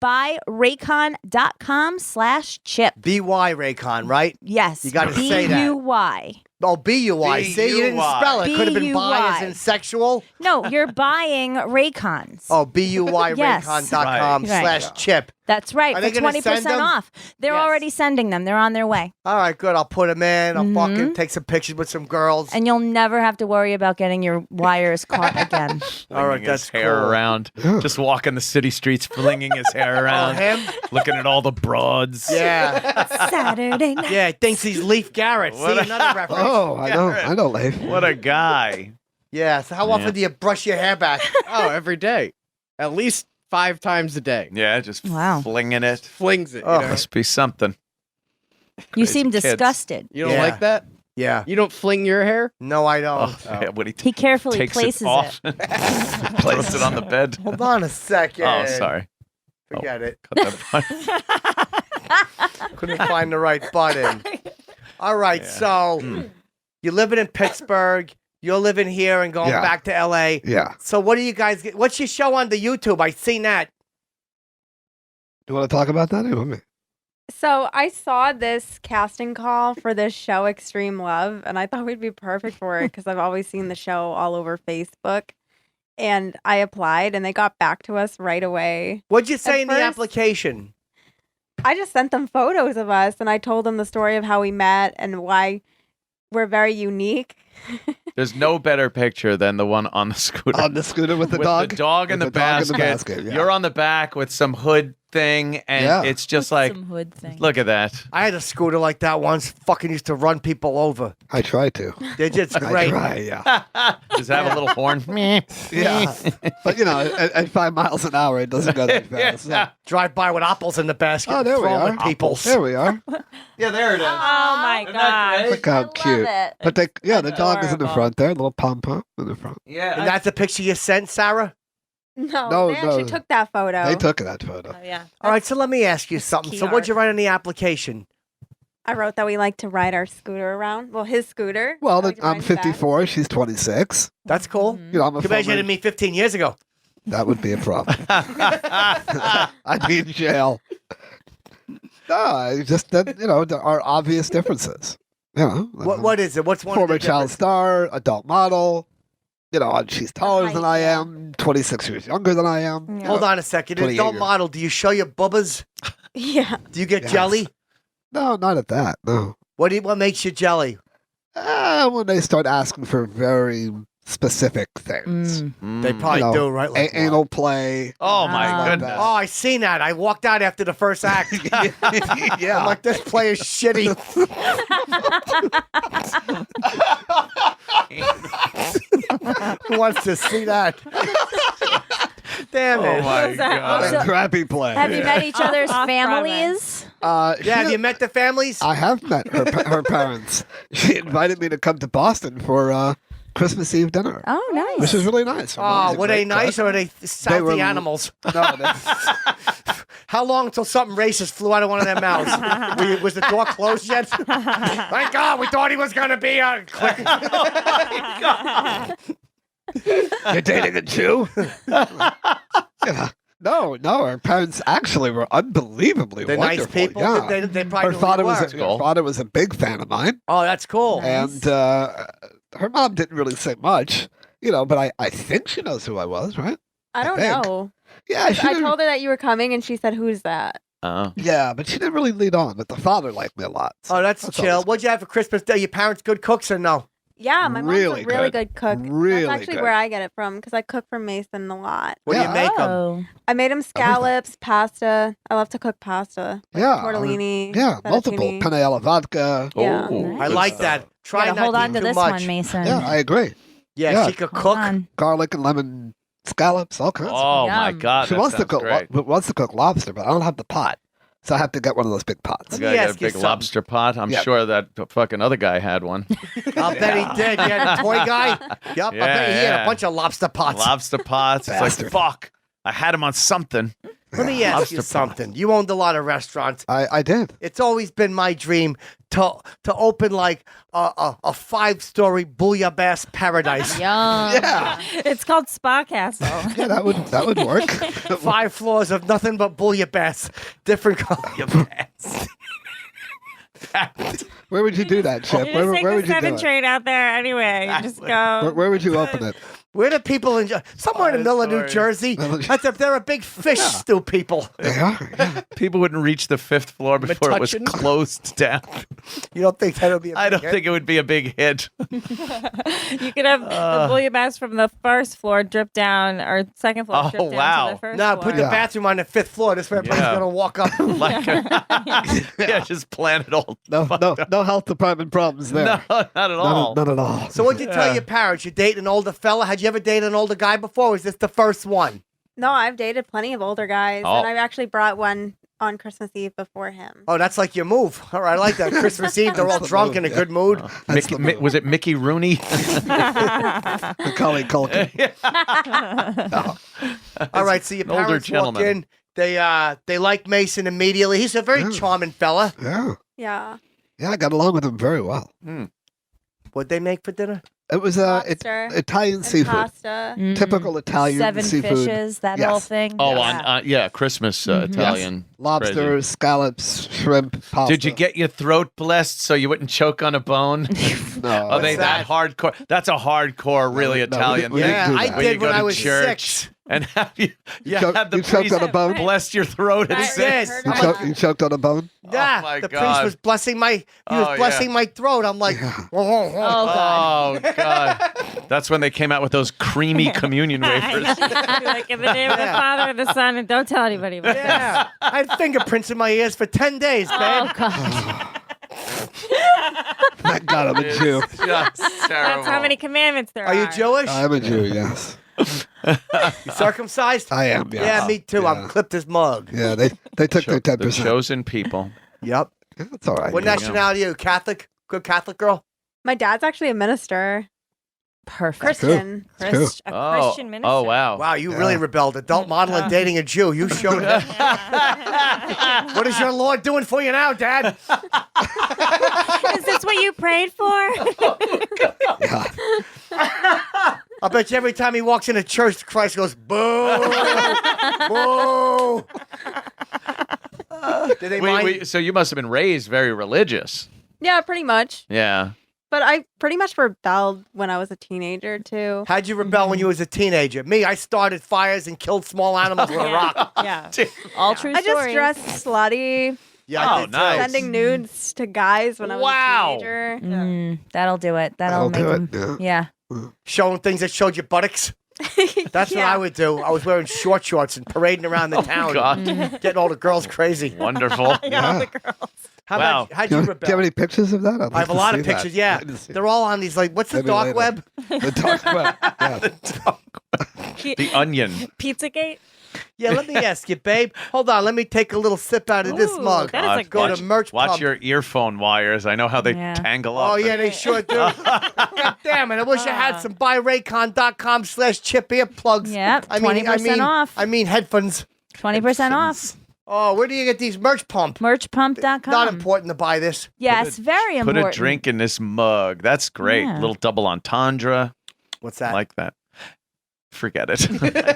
buyraycon.com/chip. B-Y Raycon, right? Yes. You gotta say that. B-U-Y. Oh, B-U-Y. See, you didn't B-U-Y. spell it. Could have been bi as B-U-Y. in sexual. No, you're buying Raycons. Oh, B-U-Y Yes. Raycon.com Right. /chip. That's right. Are For they gonna 20% send them? off. They're Yes. already sending them. They're on their way. All right, good. I'll put them in. I'll fucking take some pictures with some girls. And you'll never have to worry about getting your wires caught again. All right, Flinging that's his hair cool. around. Just walking the city streets, flinging his hair Oh, around. him? Looking at all the broads. Yeah. Saturday night. Yeah, he thinks he's Leaf Garrett. See, What a- another reference. Oh, I know, Leif. What a guy. Yeah, so how often do you brush your hair back? Oh, every day. At least 5 times a day. Yeah, just Wow. flinging it. Flings it. Oh. You know? Must be something. You seem kids. disgusted. You don't Yeah. like that? Yeah. You don't fling your hair? No, I Oh, don't. yeah, what He carefully takes places it off, places it on the bed. Hold on a second. Oh, sorry. Forget it. Cut that part. Couldn't find the right button. All right, Yeah. so you're living in Pittsburgh. You're living here and going Yeah. back to LA. Yeah. So what do you guys get? What's your show on the YouTube? I seen that. You want to talk about that? Or you want me? So I saw this casting call for this show, Extreme Love, and I thought we'd be perfect for it because I've always seen the show all over Facebook. And I applied, and they got back to us right away. What'd you say At in the first- application? I just sent them photos of us, and I told them the story of how we met and why we're very unique. There's no better picture than the one on the scooter. On the scooter with the with dog? the dog in With the, dog in basket. yeah. You're on the back with some hood thing, and Yeah. it's just like, Some hood thing. look at that. I had a scooter like that once. Fucking used to run people over. I try to. They're just I great. try, yeah. Does it have a little horn? Yeah. But, you know, at 5 miles an hour, it doesn't go that fast. Yeah. Drive by with apples in the basket. Oh, and there we throw 'em are. at people. There we are. Yeah, there it is. Oh my Isn't that god. great? Look how cute. it. But they, yeah, the dog is in the adorable. front there, a little pom pom in the front. Yeah. And that's a picture you sent, Sarah? No, No, they actually no. took that photo. They took that photo. Oh yeah. All right, so let me ask you something. So key what'd you art. write on the application? I wrote that we like to ride our scooter around. Well, his scooter. Well, That we I'm ride back. 54. She's 26. That's cool. Mm-hmm. You know, I'm a Too bad you former- didn't meet 15 years ago. That would be a problem. I'd be in jail. No, I just that you know there are obvious differences. You know, What is it? What's one former of the child differences? star, adult model. You know, she's taller height, than I yeah. am, 26 years younger than I am. Hold on a second. 28 Adult years. model, do you show your bubbas? Yeah. Do you get Yes. jelly? No, not at that. No. What makes you jelly? When they start asking for very specific things, They probably You know, do, right? Like anal play. Oh my Wow. goodness. Oh, I seen that. I walked out after the first act. Yeah. I'm like, this play is shitty. Who wants to see that? Damn Oh it. my What's that? god. A crappy play. Have you met each other's Off families? Yeah, have you met the families? I have met her parents. She invited me to come to Boston for Christmas Eve dinner, Oh, nice. which was really nice. Her mom's Oh, a were they great nice cook. or are they Southie were- animals? No, they, How long until something racist flew out of one of their mouths? Was the door closed yet? Thank God, we thought he was going to be a click. you're dating a Jew? Yeah. No, her parents actually were unbelievably They're nice wonderful. people. Yeah. They probably Her knew who father you was were. her father was a big fan of mine, Oh, that's cool. and her mom didn't really say much, you know. But I think she knows who I was, right? I don't think. know. Yeah, she I didn't, told her that you were coming, and she said, "Who's that?" Oh. yeah, but she didn't really lead on. But the father liked me a lot. so Oh, that's chill. always What'd you have for Christmas Day? Your parents good cooks or no? Yeah, my mom's Really a really good. good cook. Really That's actually good. where I get it from because I cook for Mason a lot. What do you Yeah. make them? Oh. I made him scallops, pasta. I love to cook pasta. Yeah, Tortellini. Yeah, multiple fettuccine. penne alla vodka. Yeah. Oh, I good like stuff. that. Try Gotta not hold to on eat to too this much. one, Mason. Yeah, I agree. Yeah, Yeah. she could Hold cook. on. Garlic and lemon scallops, all kinds. Oh my Yum. god. she that wants to sounds cook great. wants to cook lobster, but I don't have the pot, so I have to get one of those big pots. Let You me gotta get a ask you big something. lobster pot. I'm Yeah. sure that fucking other guy had one. I'll bet he did. Yeah, the toy guy. Yep, I bet he had Yeah. a bunch of lobster pots. Lobster pots. It's like, Bastard. fuck. I had him on something. Let me ask you Lobster something. You owned a lot of restaurants. I did. It's always been my dream to open like a 5-story bouillabaisse paradise. Yum. Yeah, It's called Spa Castle. yeah, that would work. 5 floors of nothing but bouillabaisse. Different color. Where would you do that, Chip? You Where, just take where the would you do 7 it? train out there anyway. You just go. Where would you open it? Where do people enjoy? Somewhere in the middle of New Sorry. Jersey. That's if they're a big fish stew people. They are. Yeah. People wouldn't reach the 5th floor before it was Metuchen? closed down. You don't think that'll be a big I don't hit? think it would be a big hit. You could have the bouillabaisse from the first floor drip down, or second floor Oh, drip down wow. to the first No, floor. put the Yeah. bathroom on the 5th floor. That's where everybody's Yeah. going to walk up. Like, yeah, just plan it all. No health department problems there. No, not at all. None at all. So what'd you tell your parents? You dating an older fella? Had you ever dated an older guy before? Or is this the first one? No, I've dated plenty of older guys, Oh. and I've actually brought one on Christmas Eve before him. Oh, that's like your move. All right, I like that. Christmas Eve, they're all That's the drunk move, in a yeah. good mood. That's the move. Was it Mickey Rooney? Macaulay Culkin. All right, so your an older parents walk gentleman. in. They like Mason immediately. He's a very charming fella. Yeah. Yeah. Yeah, I got along with him very well. What'd they make for dinner? It was Lobster Italian and seafood. pasta. Typical Italian 7 seafood. fishes, that Yes. whole thing. Oh, Yeah. Christmas Mhm. Italian. Lobster, Crazy. scallops, shrimp, pasta. Did you get your throat blessed so you wouldn't choke on a bone? No. Are they that hardcore? That's a hardcore, really no, Italian we thing. didn't Yeah, do I that. Where you did go when to I was church 6. and have you choked- had the you choked priest on a bone? bless your throat at Right. six. Heard You, of choked, that. you choked on a bone? Yeah, my the priest God. was blessing my Yeah. throat. I'm like, Oh, God. Oh God! That's when they came out with those creamy communion wafers. Like in the name of the Father and the Son, and don't tell anybody about this. yeah. I had fingerprints in my ears for 10 days, babe. Oh, God. Thank God I'm a Jew. Just terrible. That's how many commandments there are. Are you Jewish? I'm a Jew, yes. You circumcised? I am, yes. Yeah, me too. Yeah. I'm clipped as mug. Yeah, they took their The 10%. chosen people. Yep. Yeah, that's all right. What you go. nationality are you? Catholic? Good Catholic girl? My dad's actually a minister, Perfect. Christian. It's true. A Christian minister. Oh wow! Wow, you really rebelled. Adult model and dating a Jew. You showed it. What is your Lord doing for you now, Dad? Is this what you prayed for? Yeah. I bet you every time he walks into church, Christ goes, boo, boo. Did they mind? So you must have been raised very religious. Yeah, pretty much. Yeah. But I pretty much rebelled when I was a teenager too. How'd you rebel when you was a teenager? Me, I started fires and killed small animals with a rock. Yeah. All true I just stories. dressed slutty, Yeah, I Oh, did nice. too. sending nudes to guys when I was Wow. a teenager. That'll do it. That'll That'll make do him. it, Yeah. Showing things that showed your buttocks. That's what Yeah. I would do. I was wearing short shorts and parading around the town, God. getting all the girls crazy. Wonderful. Yeah. How Wow. about how'd Do you you rebel? have any pictures of that? I'd I like have a to lot see of that. pictures. Yeah, I'd like to see they're all on these like what's the Maybe dark later. web? the dark web. Yeah. The onion. Pizzagate? Yeah, let me ask you, babe. Hold on, let me take a little sip out of this Ooh, mug. that is a Go good- to merch Watch pump. your earphone wires. I know how they Yeah. tangle up. Oh yeah, they sure do. God damn it! I wish I had some buyraycon.com/chip earplugs. Yep, 20% off. I mean headphones. 20% off. Oh, where do you get these merch pump? Merchpump.com. Not important to buy this. Yes, very Put important. a drink in this mug. That's great. Yeah. Little double entendre. What's that? Like that. Forget it.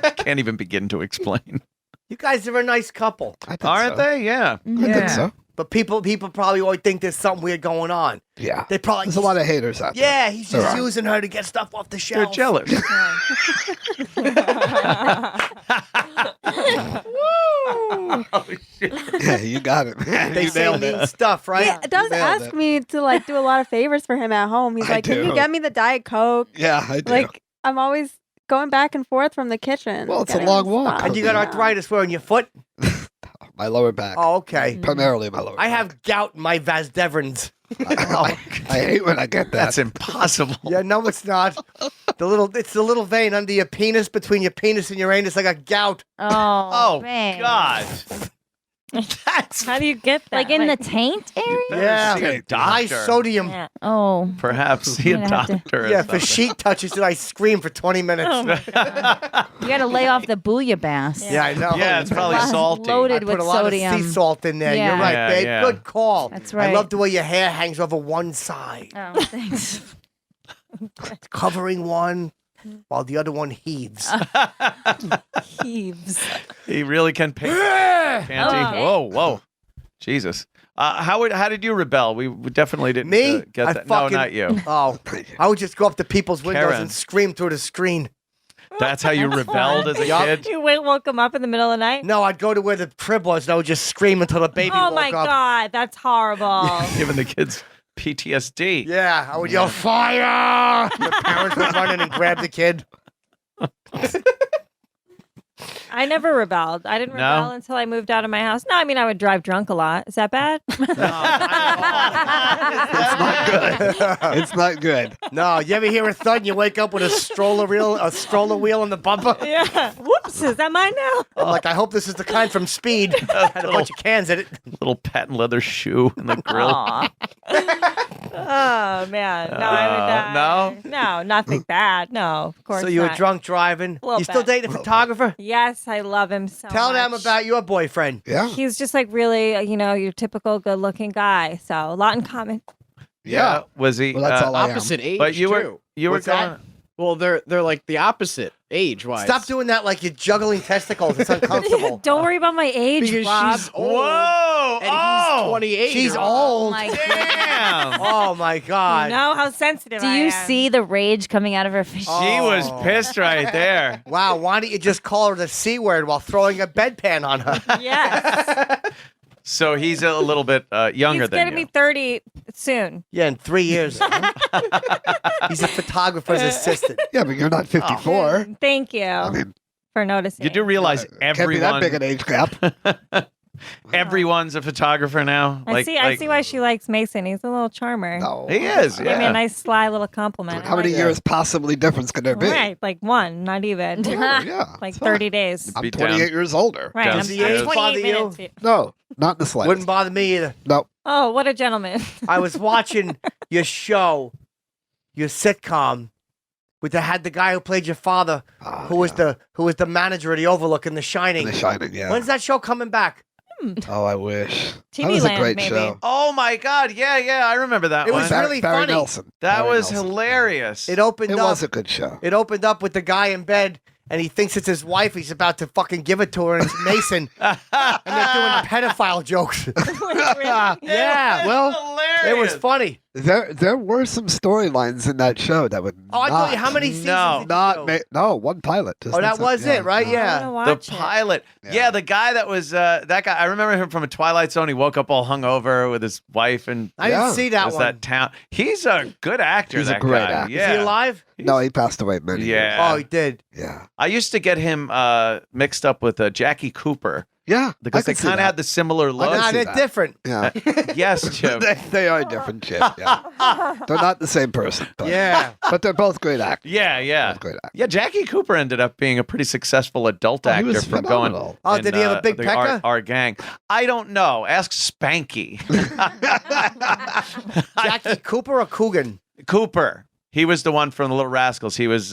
I can't even begin to explain. You guys are a nice couple, I think Aren't so. they? Yeah. I think so. but people probably always think there's something weird going on. Yeah. They probably There's a lot of haters out there. yeah, he's just There are. using her to get stuff off the They're shelf. jealous. Oh, shit. Yeah, you got it, man. They You say nailed mean it. stuff, right? He does nailed ask it. me to like do a lot of favors for him at home. He's I like, "Can do. you get me the Diet Coke?" Yeah, I do. Like, I'm always going back and forth from the kitchen. Well, it's a getting long him walk. stuff. And you got arthritis where in your foot? my lower back. Oh, okay. Primarily my lower I back. have gout in my vas deferens. I hate when I get that. That's impossible. Yeah, no, it's not. It's the little vein under your penis, between your penis and your anus. I got gout. Oh, Oh, man. God. That's How do you get that? Like in the taint area? Yeah. see a High doctor. sodium. Yeah. Oh. Perhaps see a You're gonna have to- doctor. or Yeah, for something. sheet touches, and I scream for 20 minutes. Oh my You got to lay off the bouillabaisse. Yeah, I know. Yeah, it's probably Lot- salty. loaded I with put a lot sodium. of sea salt in there. Yeah. You're right, Yeah, babe. yeah. Good call. That's I right. love the way your hair hangs over one side, Oh, thanks. covering one while the other one heaves. heaves. He really can paint. Can't he? Okay. Whoa, whoa. Jesus. How did you rebel? We definitely didn't Me? get I that. No, fucking- not you. Oh, I would just go up to people's windows Karen. and scream through the screen. That's how you rebelled as a Yup. kid? You woke him up in the middle of the night? No, I'd go to where the crib was, and I would just scream until the baby Oh woke my up. God, that's horrible. Giving the kids PTSD. Yeah, I would yell, fire! The parents would run in and grab the kid. I never rebelled. I didn't No? rebel until I moved out of my house. No, I mean I would drive drunk a lot. Is that bad? It's not good. No, you ever hear a thud and you wake up with a stroller wheel in the bumper? Yeah. Whoops, is that mine now? I'm like, I hope this is the kind from Speed. Had a bunch of cans in it. Little patent leather shoe in the grill. Aw. Oh man. No, I would no? No, nothing bad. No, of course So you were not. drunk driving. Little You still bit. dating a photographer? Yes, I love him so Tell much. them about your boyfriend. Yeah. He's just like really, your typical good-looking guy. So a lot in common. Yeah. Was he? Well, that's all I am. Opposite age, But you were too. What's going. that? Well, they're like the opposite age-wise. Stop doing that like you're juggling testicles. It's uncomfortable. Don't worry about my age, Because Rob. she's old. Whoa! And he's 28. She's Rob. Oh old. my Damn. Oh my You God. know how sensitive Do I you am. see the rage coming out of her face? She was Oh. pissed right there. Wow, why don't you just call her the C word while throwing a bedpan on her? Yes. So he's a little bit younger He's than going to you. be 30 soon. Yeah, in 3 years. He's a photographer's assistant. Yeah, but you're not 54. Thank you I mean, for noticing. You do realize can't be that big everyone, an age gap. everyone's a photographer now. I see why she likes Mason. He's a little charmer. No. He is. Give me Yeah. a nice sly little compliment. How many years possibly difference can there be? Right, like one, not even. Yeah. Like it's fine. 30 days. I'm Be 28 down. years older. Right, Does I'm, the I'm age 28 bother you? minutes. No, not in the slightest. Wouldn't bother me either. No. Oh, what a gentleman. I was watching your show, your sitcom, with had the guy who played your father, Oh, who was the manager of the Overlook in The Shining. The Shining, yeah. When's that show coming back? Oh, I wish. TV that was Land, a great maybe. show. Oh my God! Yeah, I remember that It one. was really Barry funny. Nelson. That Barry was Nelson. hilarious. It opened It up. was a good show. It opened up with the guy in bed, and he thinks it's his wife. He's about to fucking give it to her, and it's Mason. And they're doing pedophile jokes. Yeah, well, hilarious. it was funny. There were some storylines in that show that would Oh, I not, told you, how many seasons No. did you not do? no, one pilot. Just Oh, that that's was it, right? I Yeah. wanna The watch it. pilot. Yeah. Yeah, the guy that was that guy. I remember him from a Twilight Zone. He woke up all hungover with his wife and I didn't Yeah. see that was one. that town. He's a good actor. He's a that great guy. actor. Yeah. Is he alive? No, he passed away many years. Yeah. Oh, he did. Yeah. I used to get him mixed up with Jackie Cooper Yeah. because I they could see kind of that. had the similar look. Nah, see they're that. different. Yeah. Yes, Chip. they are different, Chip. Yeah. They're not the same person. But, Yeah. But they're both great actors. Yeah. Both great actors. Yeah, Jackie Cooper ended up being a pretty successful adult Oh, he actor was from phenomenal. Oh, going. did he have a big pecker? Our gang. I don't know. Ask Spanky. Jackie Cooper or Coogan? Cooper. He was the one from the Little Rascals. He was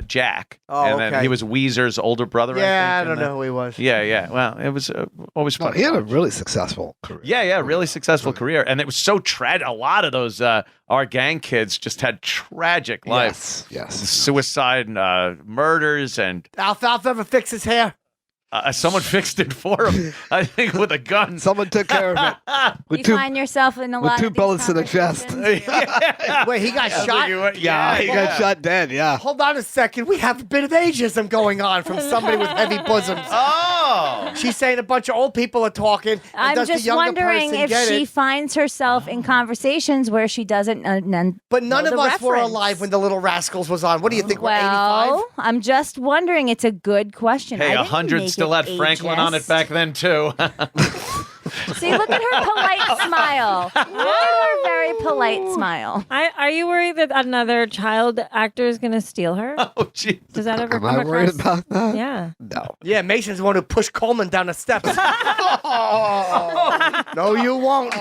Jack. Oh, and then okay. he was Weezer's older brother. Yeah, I think, don't in know who he was. Yeah. Well, it was always No, fun. he to had a watch. really successful career. Yeah, really successful career, and it was so tragic. A lot of those our gang kids just had tragic lives, Yes. suicide, and murders, and Alfalfa ever fix his hair? someone fixed it for him. I think with a gun. Someone took care of it You with two, find yourself in a with lot two of these bullets in the chest. conversations? Wait, he got shot? Yeah, he got shot dead. Yeah. Hold on a second. We have a bit of ageism going on from somebody with heavy bosoms. Oh, She's saying a bunch of old people are talking. And I'm does the just younger wondering person if get she it? finds herself in conversations where she doesn't. But none know of the us were reference. alive when the Little Rascals was on. What do you think? We're 85? Well, I'm just wondering. It's a good question. hey, I didn't 100 make still it had Franklin on it ageist. back then too. See, look at her polite smile. Look at her very polite smile. Are you worried that another child actor is going to steal her? Oh, jeez. Does that ever Am come I worried across? about that? Yeah. No. Yeah, Mason's the one who pushed Coleman down the steps. No, you won't.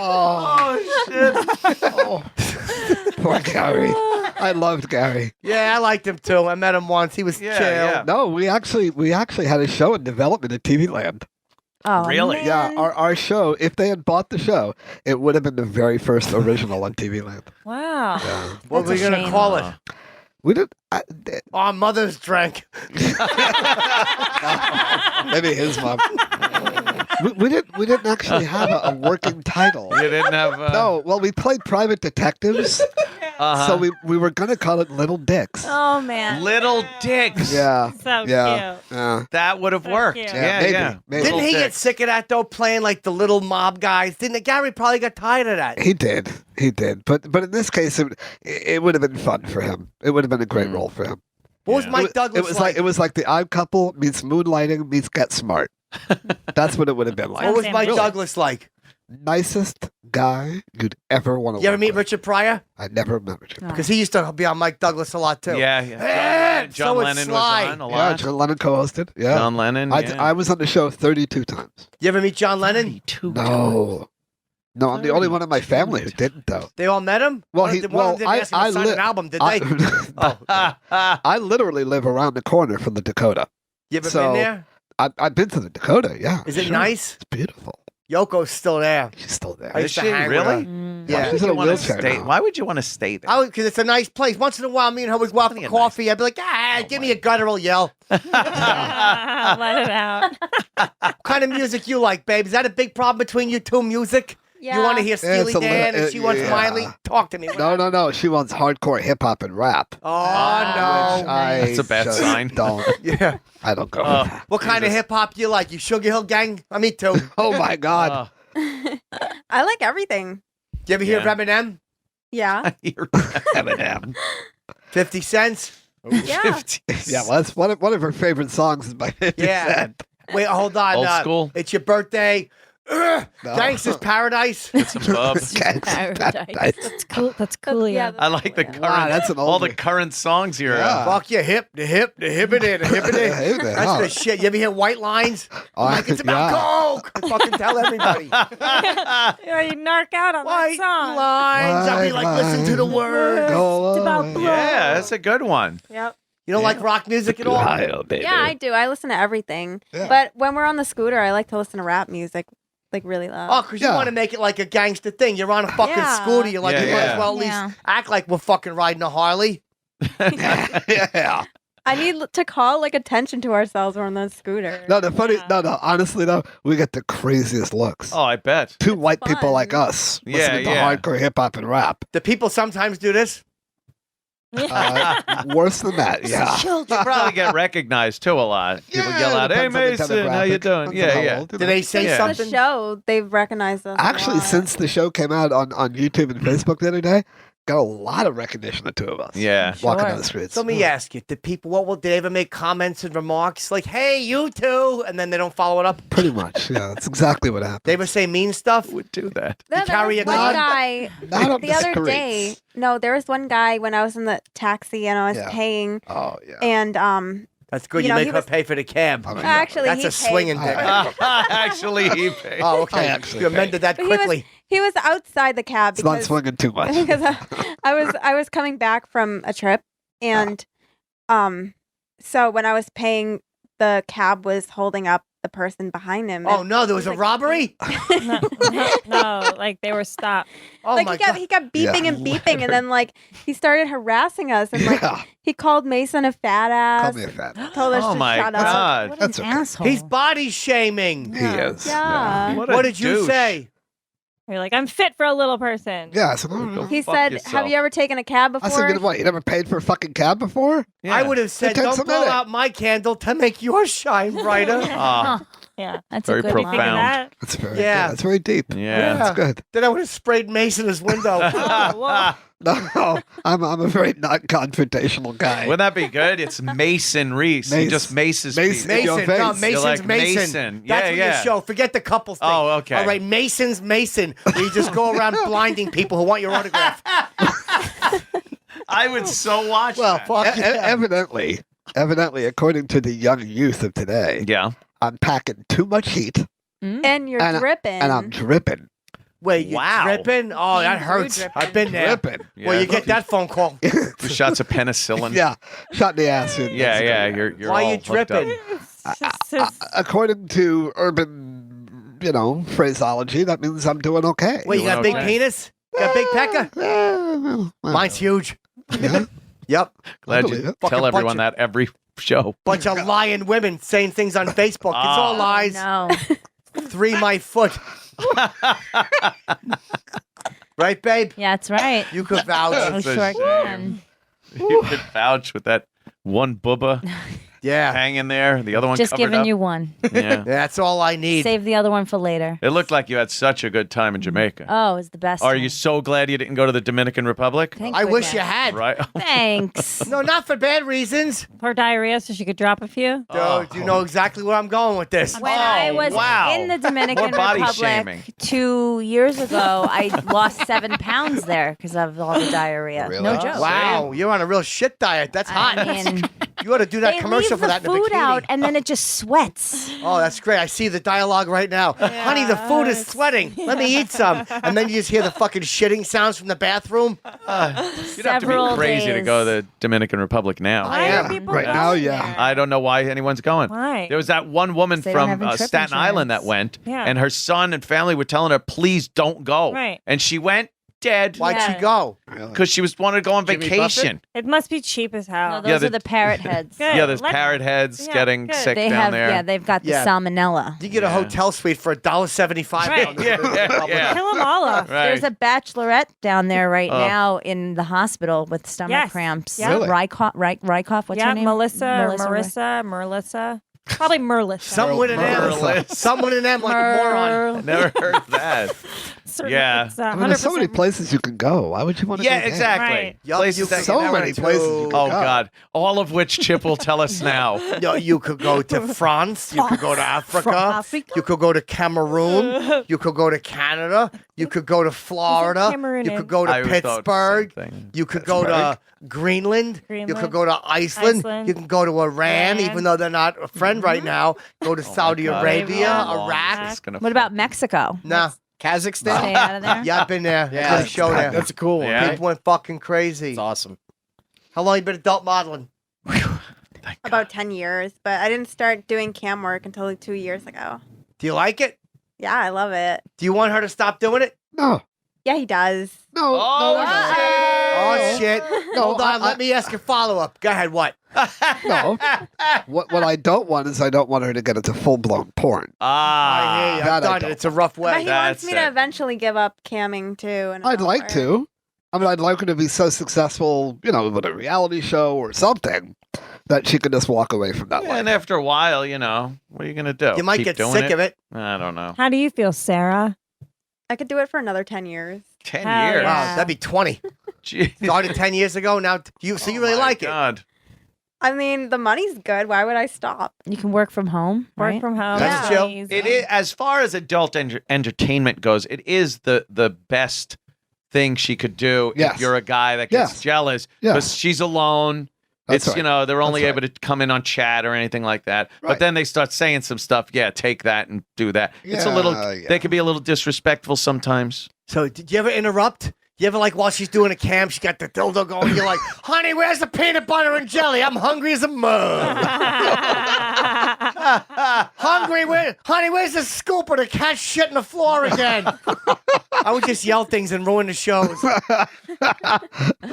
Poor Gary. I loved Gary. Yeah, I liked him too. I met him once. He was Yeah, chill. yeah. No, we actually had a show in development at TV Land. Oh, Really? man. Yeah, our show, if they had bought the show, it would have been the very first original on TV Land. Wow. What That's were we a going to shame. call it? We did Our mother's drank. maybe his mom. we didn't actually have a working title. You didn't have. No, well, we played private detectives, Uh-huh. so we were gonna call it Little Dicks. Oh man. Little dicks. Yeah, So yeah, cute. yeah. That would have So worked. cute. Yeah, maybe, yeah. maybe. Didn't he Little get dicks. sick of that though, playing like the little mob guys? Didn't Gary probably got tired of that? He did. But in this case, it would have been fun for him. It would have been a great role for him. What was Yeah. Mike Douglas It was like The Odd Couple meets Moonlighting meets Get Smart. That's what it would have been like. What was Sounds Mike ambitious. Douglas like? Nicest guy you'd ever want to. You ever meet with. Richard Pryor? I never met Richard. Oh. Because he used to be on Mike Douglas a lot too. Yeah, yeah. John so Lennon it's was Sly. on a Yeah, lot. John Lennon co-hosted. Yeah, John Lennon. I was on the show 32 times. You ever meet John Lennon? No, I'm the only one in my family who didn't though. They all met him? Well, One he- of them well, didn't ask him I to sign li- an album, did I, they? Oh. I literally live around the corner from the Dakota. You ever so- been there? I've been to the Dakota. Yeah, Is it sure. nice? It's beautiful. Yoko's still there. She's still there. I Is used to she hang with really? her. Mm. Yeah. Why She's would in you a want to wheelchair stay? now. Why would you want to stay there? Because it's a nice place. Once in a while, me and her would go out for Plenty of coffee. I'd be like, give me a guttural yell. Let it out. What kind of music you like, babe? Is that a big problem between you two, music? Yeah. You want to hear Steely it's a Dan little- and she wants yeah. Miley? Talk to me. No. She wants hardcore hip hop and rap. Oh, Which no. I That's a bad just sign. Don't. Yeah. I don't go. Oh. with that. What kind of hip hop do you like? You Sugar Hill Gang? Me too. Oh my God. Oh, I like everything. You ever hear Yeah. Eminem? Yeah. you're Eminem. 50 Cents? Yeah. 50s. Yeah, well, that's one of her favorite songs is by 50 Yeah. Cent. Wait, hold on. Old school. It's your birthday. No. Gangsta's Paradise. Get some bubs. Paradise. That's cool. That's cool. Yeah. Yeah. I like the current. Wow, that's an all the oldie. current songs here. Yeah. Fuck your hip, the hippity, the hippity. Hey there, That's huh? the shit. You ever hear White Lines? Oh, Like, it's about coke. I fucking tell everybody. Yeah, you narc out on White that song. Lines. I'll be White like, listen to the lines. words. Go It's about on. blood. Yeah, that's a good one. Yep. You don't like rock music at all? Lyle, baby. Yeah, I do. I listen to everything. Yeah. But when we're on the scooter, I like to listen to rap music, like really loud. Oh, because you Yeah. want to make it like a gangster thing. You're on a fucking Yeah. scooter. You're like, Yeah, you might yeah. as well at Yeah. least act like we're fucking riding a Harley. Yeah. I need to call like attention to ourselves when we're on the scooter. No, the funny. Yeah. No. Honestly, though, we get the craziest looks. Oh, I bet. Two white people fun. like us Yeah, listening to yeah. hardcore hip hop and rap. Do people sometimes do this? Worse than that. Yeah. You probably get recognized too a lot. People Yeah, yell out, "Hey, depends on the Mason, how you demographic. doing?" Depends Yeah, on how yeah. old, you Do know. they say Yeah. The something? show, they've recognized us. a Actually, lot. since the show came out on YouTube and Facebook the other day, got a lot of recognition, the two of us. Yeah. Walking Sure. down the streets. So let me ask you: Did people? Did they ever make comments and remarks like, "Hey, you two," and then they don't follow it up? Pretty much. Yeah, that's exactly what happened. They ever say mean stuff? Would do that. No, You there carry was a gun? one guy Not on the other streets. day. No, there was one guy when I was in the taxi and I was Yeah. paying, Oh, yeah. and That's good. You You, know, make he her was- pay for the cab. I mean, actually That's he a paid. swinging dick. Actually, he paid. Oh, okay. I actually You amended that But he was- quickly. He was outside the cab It's not because swinging too much. because I was coming back from a trip and so when I was paying, the cab was holding up the person behind him. Oh and no, there was he's a like- robbery. No, like they were stopped. Oh like my he kept god. he kept beeping Yeah. and beeping and then like he started harassing us and like Yeah. he called Mason a fat Call ass. me a fat. Told us Oh to my shut up. God. What That's an okay. asshole. He's body shaming. He is. Yeah. What, What a did you douche. say? You're like, I'm fit for a little person. Yeah. I said, oh, Go no. He fuck said, yourself. "Have you ever taken a cab I before?" said, what? You never paid for a fucking cab before? Yeah. I would have said, It takes "Don't a blow minute." out my candle to make yours shine brighter." Ah, Yeah. That's Very a good Think of line. profound. that. That's very Yeah. good. That's very deep. yeah. That's good. Then I would have sprayed Mason his window. Oh, whoa. No, I'm a very non-confrontational guy. Wouldn't that be good? It's Mason Reese. He Mace. just maces Mason. people. Mason, Your no, face. Mason's You're like Mason. Mason. That's Yeah, what yeah. your show. Forget the couples thing. Oh, okay. All right, Mason's Mason. Where you just go around blinding people who want your autograph. I would so watch Well, that. fuck yeah. Evidently, according to the young youth of today, Yeah. I'm packing too much heat and you're And- dripping. and I'm dripping. Wait, you Wow. dripping? Oh, that hurts. dripping. I've been there. Dripping. Well, you get that phone call. 2 shots of penicillin. Yeah, shot in the ass. Yeah, yeah. You're Why all you hooked up. dripping? It's just- According to urban, phraseology, that means I'm doing okay. Wait, you got a big Okay. penis? Got a big pecker? Well, Mine's huge. yeah, Yep. Glad believe you it. Fucking tell bunch everyone of- that every show. Bunch of lying women saying things on Facebook. It's all Oh, lies. No. 3 my foot. Right, babe? Yeah, that's right. You could vouch. I That's a sure shame. can. You could vouch with that one booba. Yeah. hanging there. The other one Just covered giving up. you one. Yeah. That's all I need. Save the other one for later. It looked like you had such a good time in Jamaica. Oh, it was the best. Are time. you so glad you didn't go to the Dominican Republic? Thank I wish you goodness. had. Right? Thanks. No, not for bad reasons. For diarrhea, so she could drop a few. Dude, you know exactly where I'm going with this. When I was wow. in the Dominican More body Republic shaming. 2 years ago, I lost 7 pounds there because of all the diarrhea. Really? No joke. Wow, you're on a real shit diet. That's hot. I mean, You ought to do that they commercial leave for the that in a food bikini. out and then it just sweats. Oh, that's great. I see the dialogue right now. Honey, the food is sweating. Let me eat some. And then you just hear the fucking shitting sounds from the bathroom. You'd have to Several be crazy to days. go to the Dominican Republic now. I am. People Right going now, yeah. there? I don't know why anyone's going. Why? There was that one woman They don't from have trip Staten Island that insurance. went, Yeah. and her son and family were telling her, please don't go. Right. And she went dead Why'd Yeah. she go? because she wanted to go on Jimmy vacation. It must be cheap as hell. No, those Yeah, are the- the parrot heads. Good. Yeah, there's Let- parrot heads Yeah, getting good. sick They down have, there. yeah, they've got the Yeah. salmonella. You get a Yeah. hotel suite for $1.75. Right. down Yeah, there. yeah. Kill them all off. Right. There's a bachelorette down there right Oh. now in the hospital with stomach Yes. cramps. Yeah. Really? Rykoff, what's Yeah, her name? Melissa, Marissa. Probably Merlissa. Some with an M. Merlin. Some with an M like a moron. Never heard of that. Yeah. It's, I mean, there's so many 100% places you can go. Why would you want to Yeah, go there? exactly. Right. Yup, Places you that could So go many to- places you Oh, go. God. All of which Chip will tell us now. You could go to France. You could go to Africa. Africa? You could go to Cameroon. You could go to Canada. You could go to Florida. Cameroon You in? could go to I always thought the same Pittsburgh. thing. You could go to Greenland. You could go to Iceland. Iceland. You can go to Iran, Iran. even though they're not a friend right now. Go to Saudi God. Arabia, How long Iraq. is this gonna What about Mexico? Nah. Kazakhstan. Stay out of there. Yeah, I've been there. Yeah, I did a show there. That's a cool one. Yeah. People went fucking crazy. It's awesome. How long you been adult modeling? About 10 years, but I didn't start doing cam work until like 2 years ago. Do you like it? Yeah, I love it. Do you want her to stop doing it? No, Yeah, he does. no, Oh, shit. No, Hold on. I- Let me ask a follow-up. Go ahead. What? no. What I don't want is I don't want her to get into full blown porn. I hear you. that I I've done it. don't. It's a rough But way. he wants That's me to it. eventually give up camming too. And I'd all like work. to. I mean, I'd like her to be so successful, with a reality show or something, that she could just walk away from that Yeah, life. and after a while, what are you going to do? You might Keep get doing sick of it. I don't know. How do you feel, Sarah? I could do it for another 10 years. 10 Hell years. Wow, Yeah. that'd be 20. Jeez. Started 10 years ago. Now, you Oh really my like it. God. I mean, the money's good. Why would I stop? You can work from home, Work right? from home. That's Yeah. chill. Easy. It is, as far as adult entertainment goes, it is the best thing she could do Yes. if you're a guy that gets Yes. jealous Yes. because she's alone. That's It's right. they're only That's able to come in on chat or anything like that. But Right. then they start saying some stuff. Yeah, take that and do that. It's a Yeah, little. yeah. They can be a little disrespectful sometimes. So, did you ever interrupt? You ever, while she's doing a cam, she got the dildo going, you're like, honey, where's the peanut butter and jelly? I'm hungry as a mug. Honey, where's the scoop or the cat shit in the floor again? I would just yell things and ruin the shows.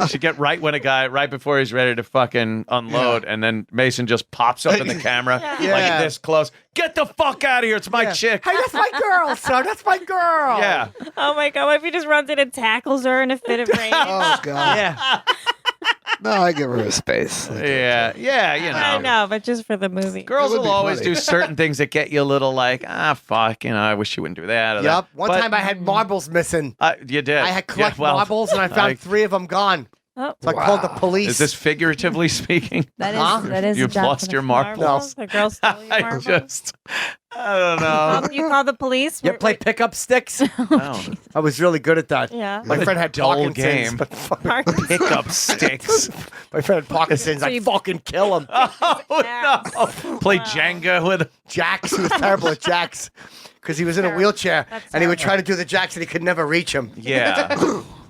She get right before he's ready to fucking unload, and then Mason just pops up in the camera Yeah. like this close. Get the fuck out of here! It's my Yeah. chick. Hey, that's my girl, son. That's my girl. Yeah. Oh my god! What if he just runs in and tackles her in a fit of rage? Oh, God. Yeah. No, I give her a space. Yeah, I know, but just for the movie. Girls It would will be always funny. do certain things that get you a little like, fuck, I wish you wouldn't do that. Or Yep. that. One But- time I had marbles missing. You did. I had collect Yeah, well, marbles and I found 3 of them gone. Oh, So I called the Wow. police. Is this figuratively speaking? That is Huh? that is a You've job lost for your the- marbles. The girl stole your I marbles. I don't know. You call the police? You play pickup sticks? No. I was really good at that. Yeah. My friend had dull Parkinson's. game. But fuck, Pickup sticks. my friend had Parkinson's. So I'd you- fucking kill him. Oh no! Play Jenga with. Jacks. He was terrible at jacks because he was in a wheelchair That's and he would terrible. try to do the jacks and he could never reach him. Yeah.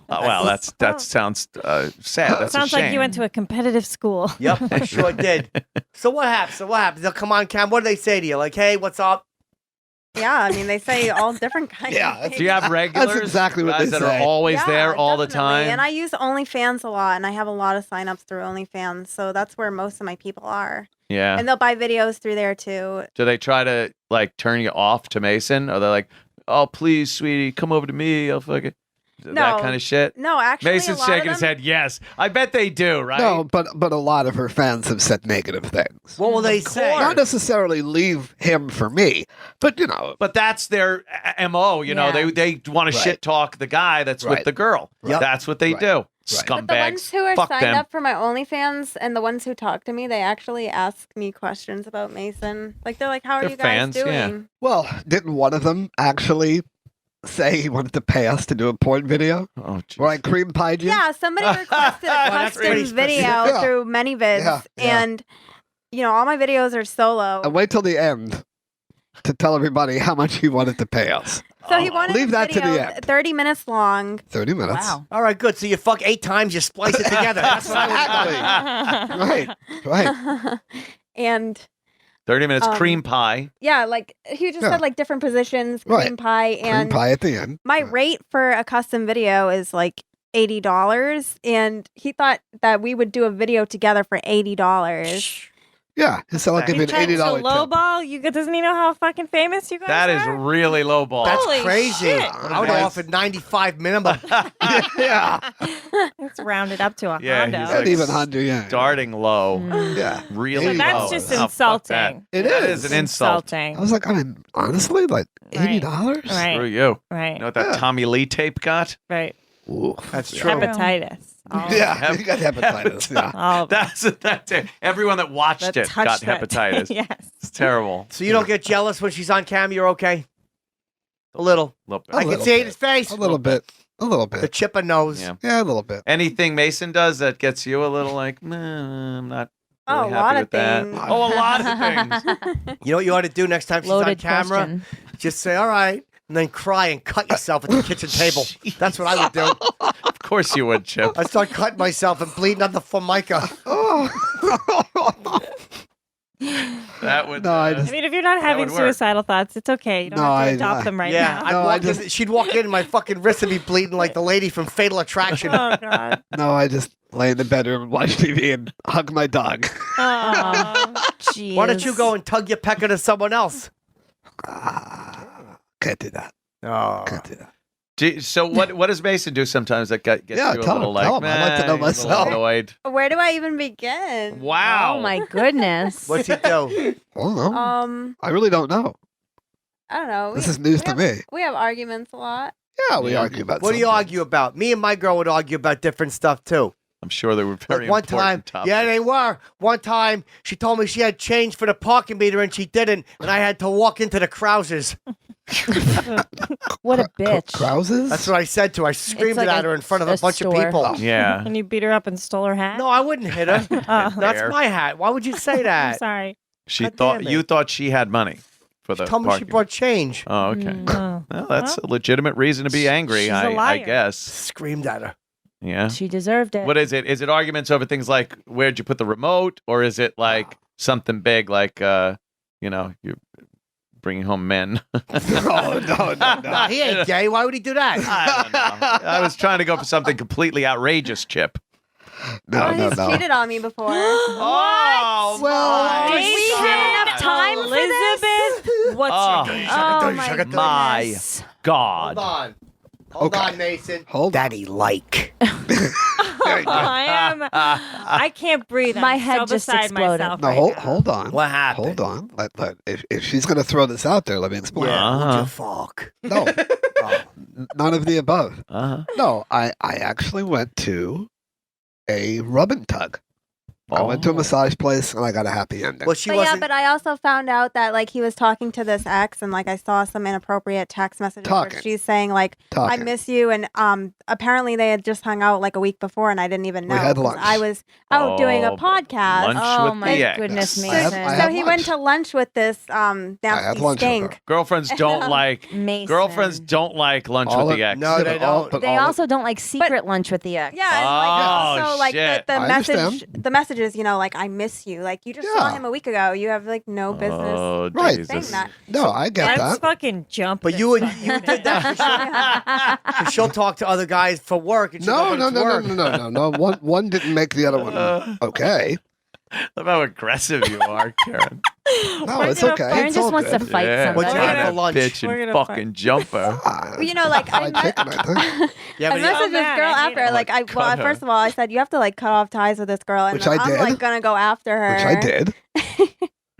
Well, that sounds sad. That's Sounds a shame. like you went to a competitive school. Yep, I sure did. So what happens? They'll come on cam. What do they say to you? Like, hey, what's up? Yeah, I mean, they say all different kinds Yeah, of that's- things. Do you have regulars? exactly what guys they that say. are always Yeah, there all the definitely. time. And I use OnlyFans a lot, and I have a lot of signups through OnlyFans, so that's where most of my people are. Yeah. And they'll buy videos through there too. Do they try to turn you off to Mason? Or they're like, oh please, sweetie, come over to me. I'll fucking. that kind of shit? No, actually, Mason's a lot shaking of his them, head. Yes, I bet they do. Right? No, but a lot of her fans have said negative things. What will they say? Not necessarily leave him for me, but you know. But that's their MO. You know, Yeah. they want to Right. shit talk the guy that's with Right. the girl. Yep. That's what they do. Right. Scumbags. But the ones who are Fuck signed them. up for my OnlyFans and the ones who talk to me, they actually ask me questions about Mason. Like they're like, "How are They're you guys fans, yeah. doing?" Well, didn't one of them actually say he wanted to pay us to do a porn video Oh, geez. where I cream pied you? Yeah, somebody requested a that's pretty custom video specific. Yeah. through ManyVids, Yeah, yeah. and all my videos are solo. And wait till the end to tell everybody how much he wanted to pay us. So he wanted Leave a that to video the end. 30 minutes long. 30 minutes. Wow. All right, good. So you fuck 8 times, you splice it together. That's what I would Right. And 30 minutes Um, cream pie. yeah, like he just Yeah. had like different positions, Right. cream pie, Cream and pie at the end. my Yeah. rate for a custom video is like $80, and he thought that we would do a video together for $80. Yeah. So I'll give you He's an trying to $80 tip. lowball. Doesn't he know how fucking famous you guys That is are? really low ball. That's Holy crazy. shit. I would have offered 95 minimum. Yeah. Let's round it up to a Yeah, Hondo. he's Not like even 100, yeah. Starting low. Yeah. Really But That's low. just Oh, fuck that. insulting. It That is. is an insult. I was like, I mean, honestly, like $80? Right. Screw you. Right. You know what that Yeah. Tommy Lee tape got? Right. Ooh. That's true. Hepatitis. All, Yeah, you got hepatitis. Yeah. all of it. That's it. Everyone that watched That it got touched that. hepatitis. Yes. It's terrible. So you don't get jealous when she's on cam, you're okay? A little. Look, A I can little see it in bit. his face. A little bit. A little The bit. chipper knows. Yeah. Yeah, a little bit. Anything Mason does that gets you a little like, I'm not Oh, really a happy lot with of that. things. Oh, a lot of things. You know what you ought to do next time she's on Loaded camera? question. Just say, all right, and then cry and cut yourself at the kitchen table. That's what I would do. Of course you would, Chip. I'd start cutting myself and bleeding on the formica. Oh. That would. No, I I just- mean, if you're not having would work. suicidal thoughts, it's okay. You don't No, have to I- adopt them right Yeah, now. I'd No, walk I in, she'd walk in and my fucking wrist would be bleeding like the lady from Fatal Attraction. Oh, God. No, I just lay in the bedroom and watch TV and hug my dog. Aw. Jeez. Why don't you go and tug your pecker to someone else? Can't do that. Oh. Can't do that. So what does Mason do sometimes that gets Yeah, you a tell little him, like, tell him. I'd like to know a little myself. annoyed? Where do I even begin? Wow. Oh my goodness. What's he do? I don't know. Um, I really don't know. I don't know. This is news to me. We have arguments a lot. Yeah, we Yeah. argue about What do you something. argue about? Me and my girl would argue about different stuff too. I'm sure they were very Like one time, important topics. yeah, they were. One time, she told me she had change for the parking meter and she didn't, and I had to walk into the Krausers. What a bitch. Krauses? That's what I said to her. I screamed like it at a- her in front of a a bunch store. of people. Yeah. And you beat her up and stole her hat? No, I wouldn't hit her. Oh, That's Fair. my hat. Why would you say I'm that? sorry. She God thought damn it. you thought she had money for the She told me she parking. brought change. Oh, okay. Oh. Well, that's a legitimate reason to be angry, She's a I liar. guess. Screamed at her. Yeah. She deserved it. What is it? Is it arguments over things like where'd you put the remote, or is it like something big like you're bringing home men? no. Nah, he ain't gay. Why would he do that? I don't know. I was trying to go for something completely outrageous, Chip. No, Oh, no, he's no. cheated on me before. Oh, Well, my we had enough time for this? Elizabeth, what's Oh. your name? Oh my Shut up. My goodness. God. Hold on. Hold Okay. on, Mason. Hold on. Daddy like. I can't breathe. My I'm head so just beside exploded. myself No, right hold, now. hold on. What happened? Hold on. If she's going to throw this out there, let me explain. Yeah, Uh-huh. would you fuck? No, none of the above. Uh-huh. No, I actually went to a rub and tug. I went to a Oh. massage place and I got a happy ending. Well, she But yeah, wasn't. but I also found out that like he was talking to this ex, and like I saw some inappropriate text messages Talking. where she's saying like Talking. I miss you, and apparently they had just hung out like a week before, and I didn't even know. We had 'cause lunch. I was out doing a Oh, podcast. lunch Oh with my the ex. goodness, I Mason. have- I So have he lunch. went to lunch with this had nasty lunch with her. stink. Girlfriends don't like Mason. girlfriends don't like lunch All with of- the ex. No, they don't. but They all of- also don't like secret lunch with the ex. Yeah, and like Oh, also like shit. the I message, understand. the messages, like I miss you. Like you just saw Yeah. him a week ago. You have like no business Oh, Right. Jesus. saying that. No, I get That's that. fucking jump. But this you fucking did that. 'Cause she'll talk to other guys for work. And she'll No, go, no, "It's no, no, work." no, no, no, no. One didn't make the other one okay. Love how aggressive you are, Kerryn. No, We're it's gonna okay. Aaron It's just all wants to good. fight Yeah, What you somebody. had that for lunch? bitch We're and gonna fucking jumper. You know, like I Fried met, chicken, I think. Yeah, I but messaged Oh, this man, girl I hate after. it. Like, Cut well, her. first of all, I said you have to like cut off ties with this girl, and Which then I I'm did. like gonna go after her. Which I did.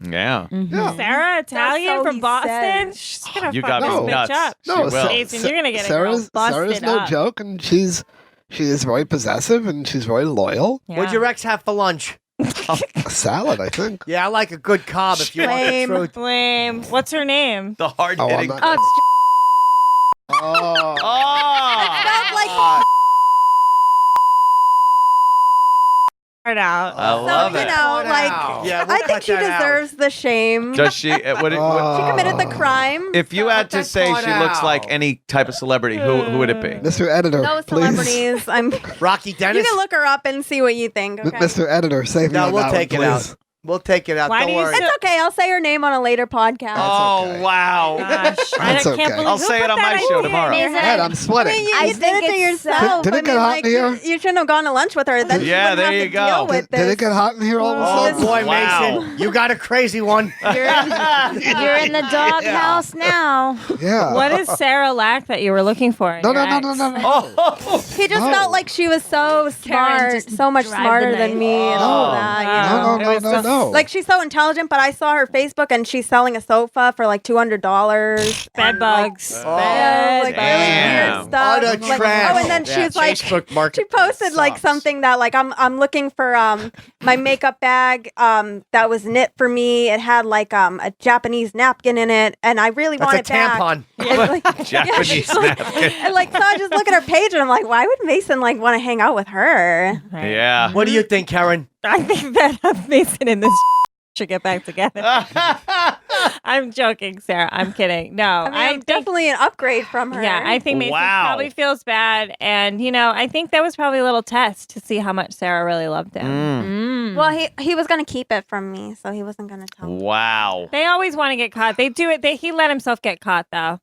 Yeah. Mhm. Yeah. Sarah, Italian so from he Boston. said. She's gonna You fuck got this me bitch nuts. up. She No, will. Jason, you're gonna get a girl Sarah's busted no up. joke, and she is very possessive and she's very loyal. Yeah. What'd your ex have for lunch? A salad, I think. Yeah, I like a good cob if you want the Lame. truth. Lame. What's her name? The hard Oh, I'm hitting. not- Oh, it's Oh, spelled like Hard out. I love so, you it. know, like Yeah, we'll I think cut she that out. deserves the shame. Does she? She committed the crime. If you had to that say part she looks like out. any type of celebrity, who would it be? Mr. Editor, No please. celebrities. I'm. Rocky You Dennis. can look her up and see what you think. Okay. Mr. Editor, save me No, on we'll that take one, it please. out. We'll take it out. Why Don't do you worry. still- It's okay. I'll say her name on a later podcast. Oh okay. wow! Gosh, I That's can't okay. believe I'll who say put it on that my show idea in tomorrow. your Mason, head? Ed, I'm I sweating. mean, you I did think it to it's- yourself. Did it I get mean, hot like, in here? You shouldn't have gone to lunch with her. Then she Yeah, wouldn't there have you to go. deal with Did it this. get hot in here all of a Oh sudden? boy, Wow. Mason, you got a crazy one. You're in the doghouse now. Yeah. What does Sarah lack that you were looking for? in No, your no, no, ex? no, no, no. Oh, He just No. felt like she was so smart, just so much drive the smarter knife. than me and Oh. all that. You No, know? No, no, no, no, no. Like she's so intelligent, but I saw her Facebook and she's selling a sofa for like $200. Bed bugs. Yeah, like really Damn. weird stuff. Utter Like, trash. oh, and then Yeah, she's like, Facebook she Marketplace posted like sucks. something that like I'm looking for my makeup bag that was knit for me. It had like a Japanese napkin in it, and I really want That's a it back. tampon. And, like, Japanese napkin. and like so I just look at her page and I'm like, why would Mason like want to hang out with her? Right. Yeah. What do you think, Karen? I think that Mason and this should get back together. I'm joking, Sarah. I'm kidding. No, I mean, I'm think definitely an upgrade from her. Yeah, I think Mason Wow. probably feels bad, and I think that was probably a little test to see how much Sarah really loved him. Mm. Well, he was gonna keep it from me, so he wasn't gonna tell me. Wow. They always want to get caught. They do it. He let himself get caught though.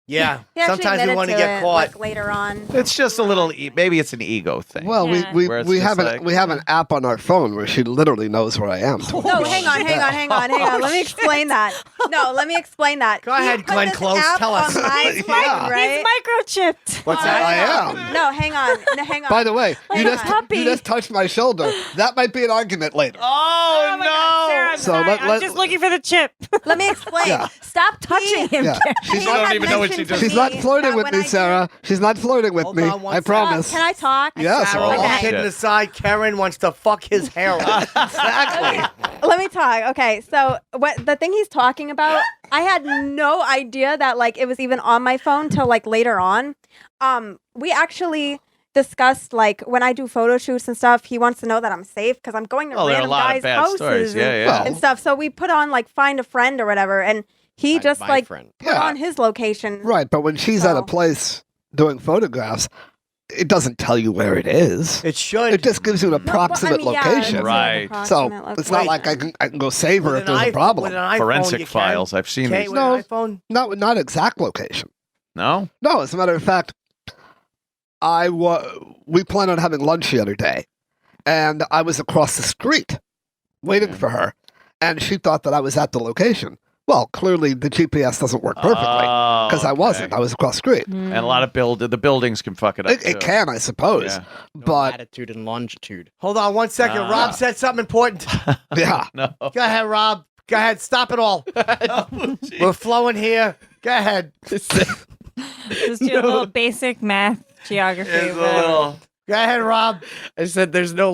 Yeah. He actually Sometimes we admitted want to to get it, caught. like, later on. It's just a little. Maybe it's an ego thing. Well, Yeah. Where it's we just have like- we have an app on our phone where she literally knows where I am. No, hang on. Let me explain that. No, let me explain that. Go ahead, He put Glenn this Close, app tell us. on my Yeah. phone, right? He's microchipped. What's I that? am. No, hang on. No, hang on. By the way, you Hang on. just touched my shoulder. That might be an argument later. Oh, my God, Sarah, I'm So sorry. let- I'm just looking for the chip. Let me explain. Yeah. Stop touching him. Yeah. He don't had even know what she mentioned does. to She's not me flirting that with when me, I did- Sarah. She's not flirting with Hold me. on one I second. promise. Can I talk? Yes. Sarah, Oh, all okay. kidding shit. aside, Karen wants to fuck his hair off. Exactly. Let me talk. Okay, so what the thing he's talking about, I had no idea that like it was even on my phone till like later on. We actually discussed like when I do photo shoots and stuff, he wants to know that I'm safe because I'm going to Oh, there are a random lot guys' of bad houses stories. Yeah, and, yeah. and stuff. So we put on like find a friend or whatever, and he just My like friend. put on his location. Right, but when she's at a So- place doing photographs, it doesn't tell you where it is. It should. It just gives you an No, well, I approximate mean, yeah, it's location. an Right. So approximate it's not location. like I can go save her With if an there's a iPhone- problem. with an iPhone, Forensic you can. files. I've seen Okay, these. with an iPhone. Not exact location. No. No, as a matter of fact, we planned on having lunch the other day, and I was across the street waiting for her, and she thought that I was at the location. Well, clearly the GPS doesn't work perfectly because I wasn't. I was across the street. And a lot of the buildings can fuck it up. It too. can, I suppose, Yeah. No but latitude and longitude. Hold on one second. Ah. Rob said something important. yeah. No. Go ahead, Rob. Go ahead. Stop it all. We're flowing here. Go ahead. Just do a little basic math geography. It's a little. Go ahead, Rob. I said there's no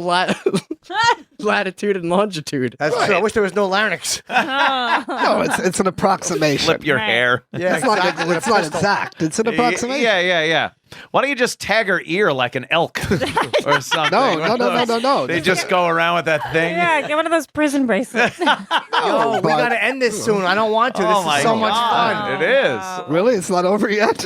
latitude and longitude. That's true. I wish there was no larynx. Oh. No, it's an approximation. Flip your Right. hair. Yeah, It's not, exactly. With a it's not pistol. exact. It's an approximation. Yeah. Why don't you just tag her ear like an elk or something? No. They just go around with that thing. Yeah, get one of those prison bracelets. Yo, we but- gotta end this soon. I don't want to. This Oh my is so much God. fun. It is. Really? It's not over yet?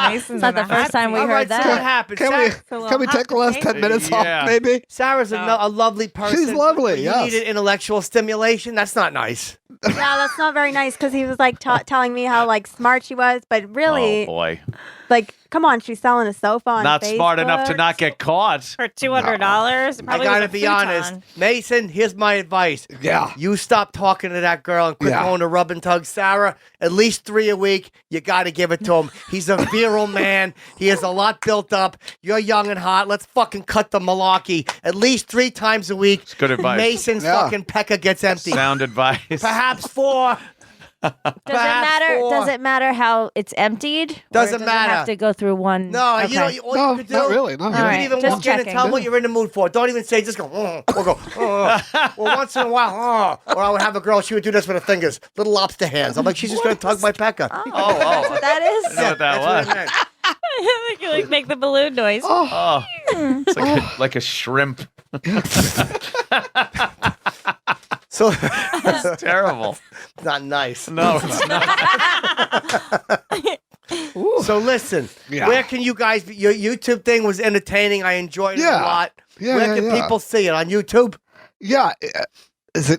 Mason's It's not in the hot first time we All heard right, so what that. happened? Can we a little can we hot take the last 10 minutes Yeah. off, maybe? Sarah's a lovely person. She's lovely, but you yes. needed intellectual stimulation. That's not nice. Yeah, that's not very nice because he was like telling me how like smart she was, but really empty. Oh boy. Like, come on, she's selling a sofa on Not smart enough to Facebook. not get caught. For $200. I gotta be honest, Mason. Here's my advice. Yeah. You stop talking to that girl and quit Yeah. going to rub and tug Sarah. At least 3 a week. You gotta give it to him. He's a virile man. He has a lot built up. You're young and hot. Let's fucking cut the malarkey. At least 3 times a week. It's good advice. Mason's fucking pecker gets empty. Sound advice. Perhaps 4. Does it matter? Does it matter how it's emptied? Or Doesn't does matter. It have to go through one. No, okay. you know, all No, you could do. not really. No. You All can right, even just walk in and checking. tell them what you're in the mood for. Don't even say, just go, or go, or once in a while, or I would have a girl, she would do this with her fingers, little lobster hands. I'm like, she's just going to tug my pecker. That's what that is. I know what that That's was. what it meant. You like make the balloon noise. Oh, it's like a shrimp. So, It's terrible. not nice. No, it's not. So listen, Yeah. where can you guys, your YouTube thing was entertaining. I enjoyed it a Yeah. lot. Yeah, Where yeah, can yeah. people see it? On YouTube? Yeah. It's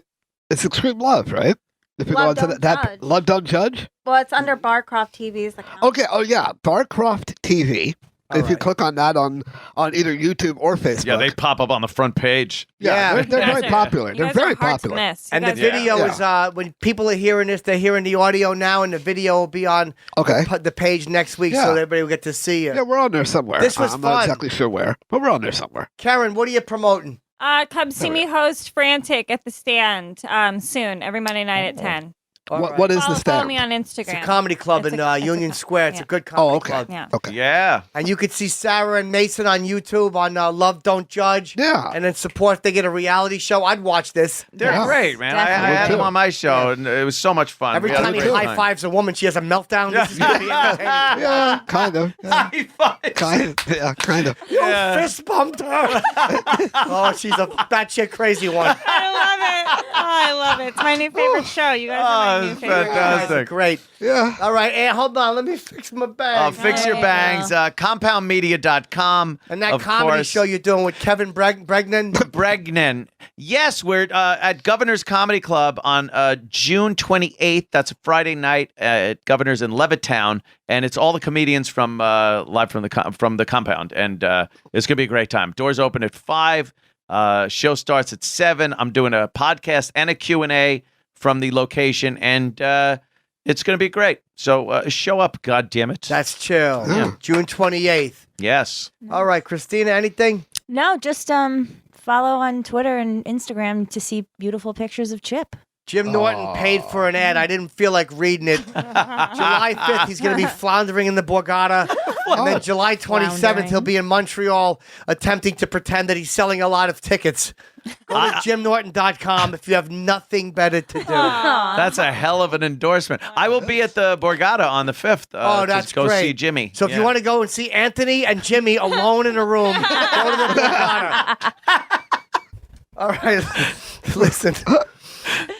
Extreme Love, right? If you Love go into Don't that Judge. Love Don't Judge. Well, it's under Barcroft TV's account. Okay. Oh yeah, Barcroft TV. All If you right. click on that on either YouTube or Facebook. Yeah, they pop up on the front page. Yeah. they're You guys very are- popular. you They're guys very are hard to popular. miss. You And the guys- video Yeah. is, when people are hearing this, they're hearing the audio now, and the video will be on Okay. the page next week, Yeah. so everybody will get to see you. Yeah, we're on there somewhere. This was I'm fun. not exactly sure where, but we're on there somewhere. Karen, what are you promoting? Come see me host Frantic at the Stand soon, every Monday night at 10. All What, right. what is Follow, the follow stand? me on It's Instagram. a comedy club It's in a- it's a- Union Square. It's yeah. a good comedy Oh, okay. club. Yeah. Okay. Yeah. And you could see Sarah and Mason on YouTube on Love Don't Judge. Yeah. And then support if they get a reality show. I'd watch this. They're Yeah. great, man. I Definitely. had them too. on my show, and it was so much fun. Every We had a time he great high time. fives a woman, she has a meltdown. This is gonna be entertaining. Yeah, kind of. Yeah, High fives. kind of. Yeah, kind of. You Yeah. fist bumped her. Oh, she's a batshit crazy one. I love it. Oh, I love it. It's my new favorite show. You guys are my new it's favorite. You guys are fantastic. great. Yeah. All right, and hold on. Let me fix my bag. Fix your There you bangs. Compoundmedia.com. And that of comedy course. show you're doing with Kevin Bregnan. Bregnan. Yes, we're at Governor's Comedy Club on June 28th. That's a Friday night at Governor's in Levittown, and it's all the comedians from live from the compound, and it's gonna be a great time. Doors open at 5. Show starts at 7. I'm doing a podcast and a Q&A from the location, and it's gonna be great. So show up, God damn it! That's chill. Yeah. June 28th. Yes. All right, Christina, anything? No, just follow on Twitter and Instagram to see beautiful pictures of Chip. Jim Norton paid for an ad. I didn't feel like reading it. July 5th, he's going to be floundering in the Borgata. And then July 27th, Floundering. he'll be in Montreal attempting to pretend that he's selling a lot of tickets. Go to jimnorton.com if you have nothing better to do. That's a hell of an endorsement. I will be at the Borgata on the 5th. Oh, to that's go great. see Jimmy. So if you want to go and see Anthony and Jimmy alone in a room, go to the Borgata. All right, listen.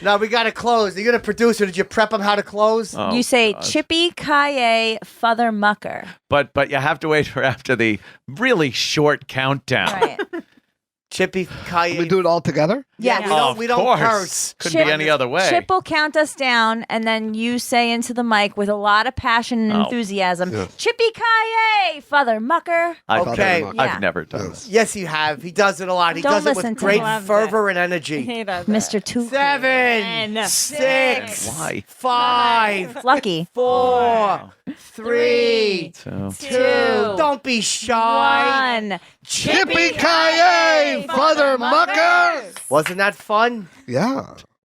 Now we got to close. You're going to produce, or did you prep them how to close? Oh, You say God. Chippy Kaye Father Mucker. But you have to wait for after the really short countdown. Right. Chippy Kaye. We do it all together? Yeah. we don't Of course. curse. Couldn't Chip- be any other way. Chip will count us down, and then you say into the mic with a lot of passion and Oh. enthusiasm, Chippy Kaye Father Mucker. Okay. Father Yeah. I've never done this. Yes, you have. He does it a lot. He Don't does it listen with to great him. Loves fervor and energy. He does it. Mr. Two. 7, 6, Why? 5, Lucky. 4, 3, So. 2. Don't be shy. One. Chippy Kaye, Father Mucker! Wasn't that fun? Yeah.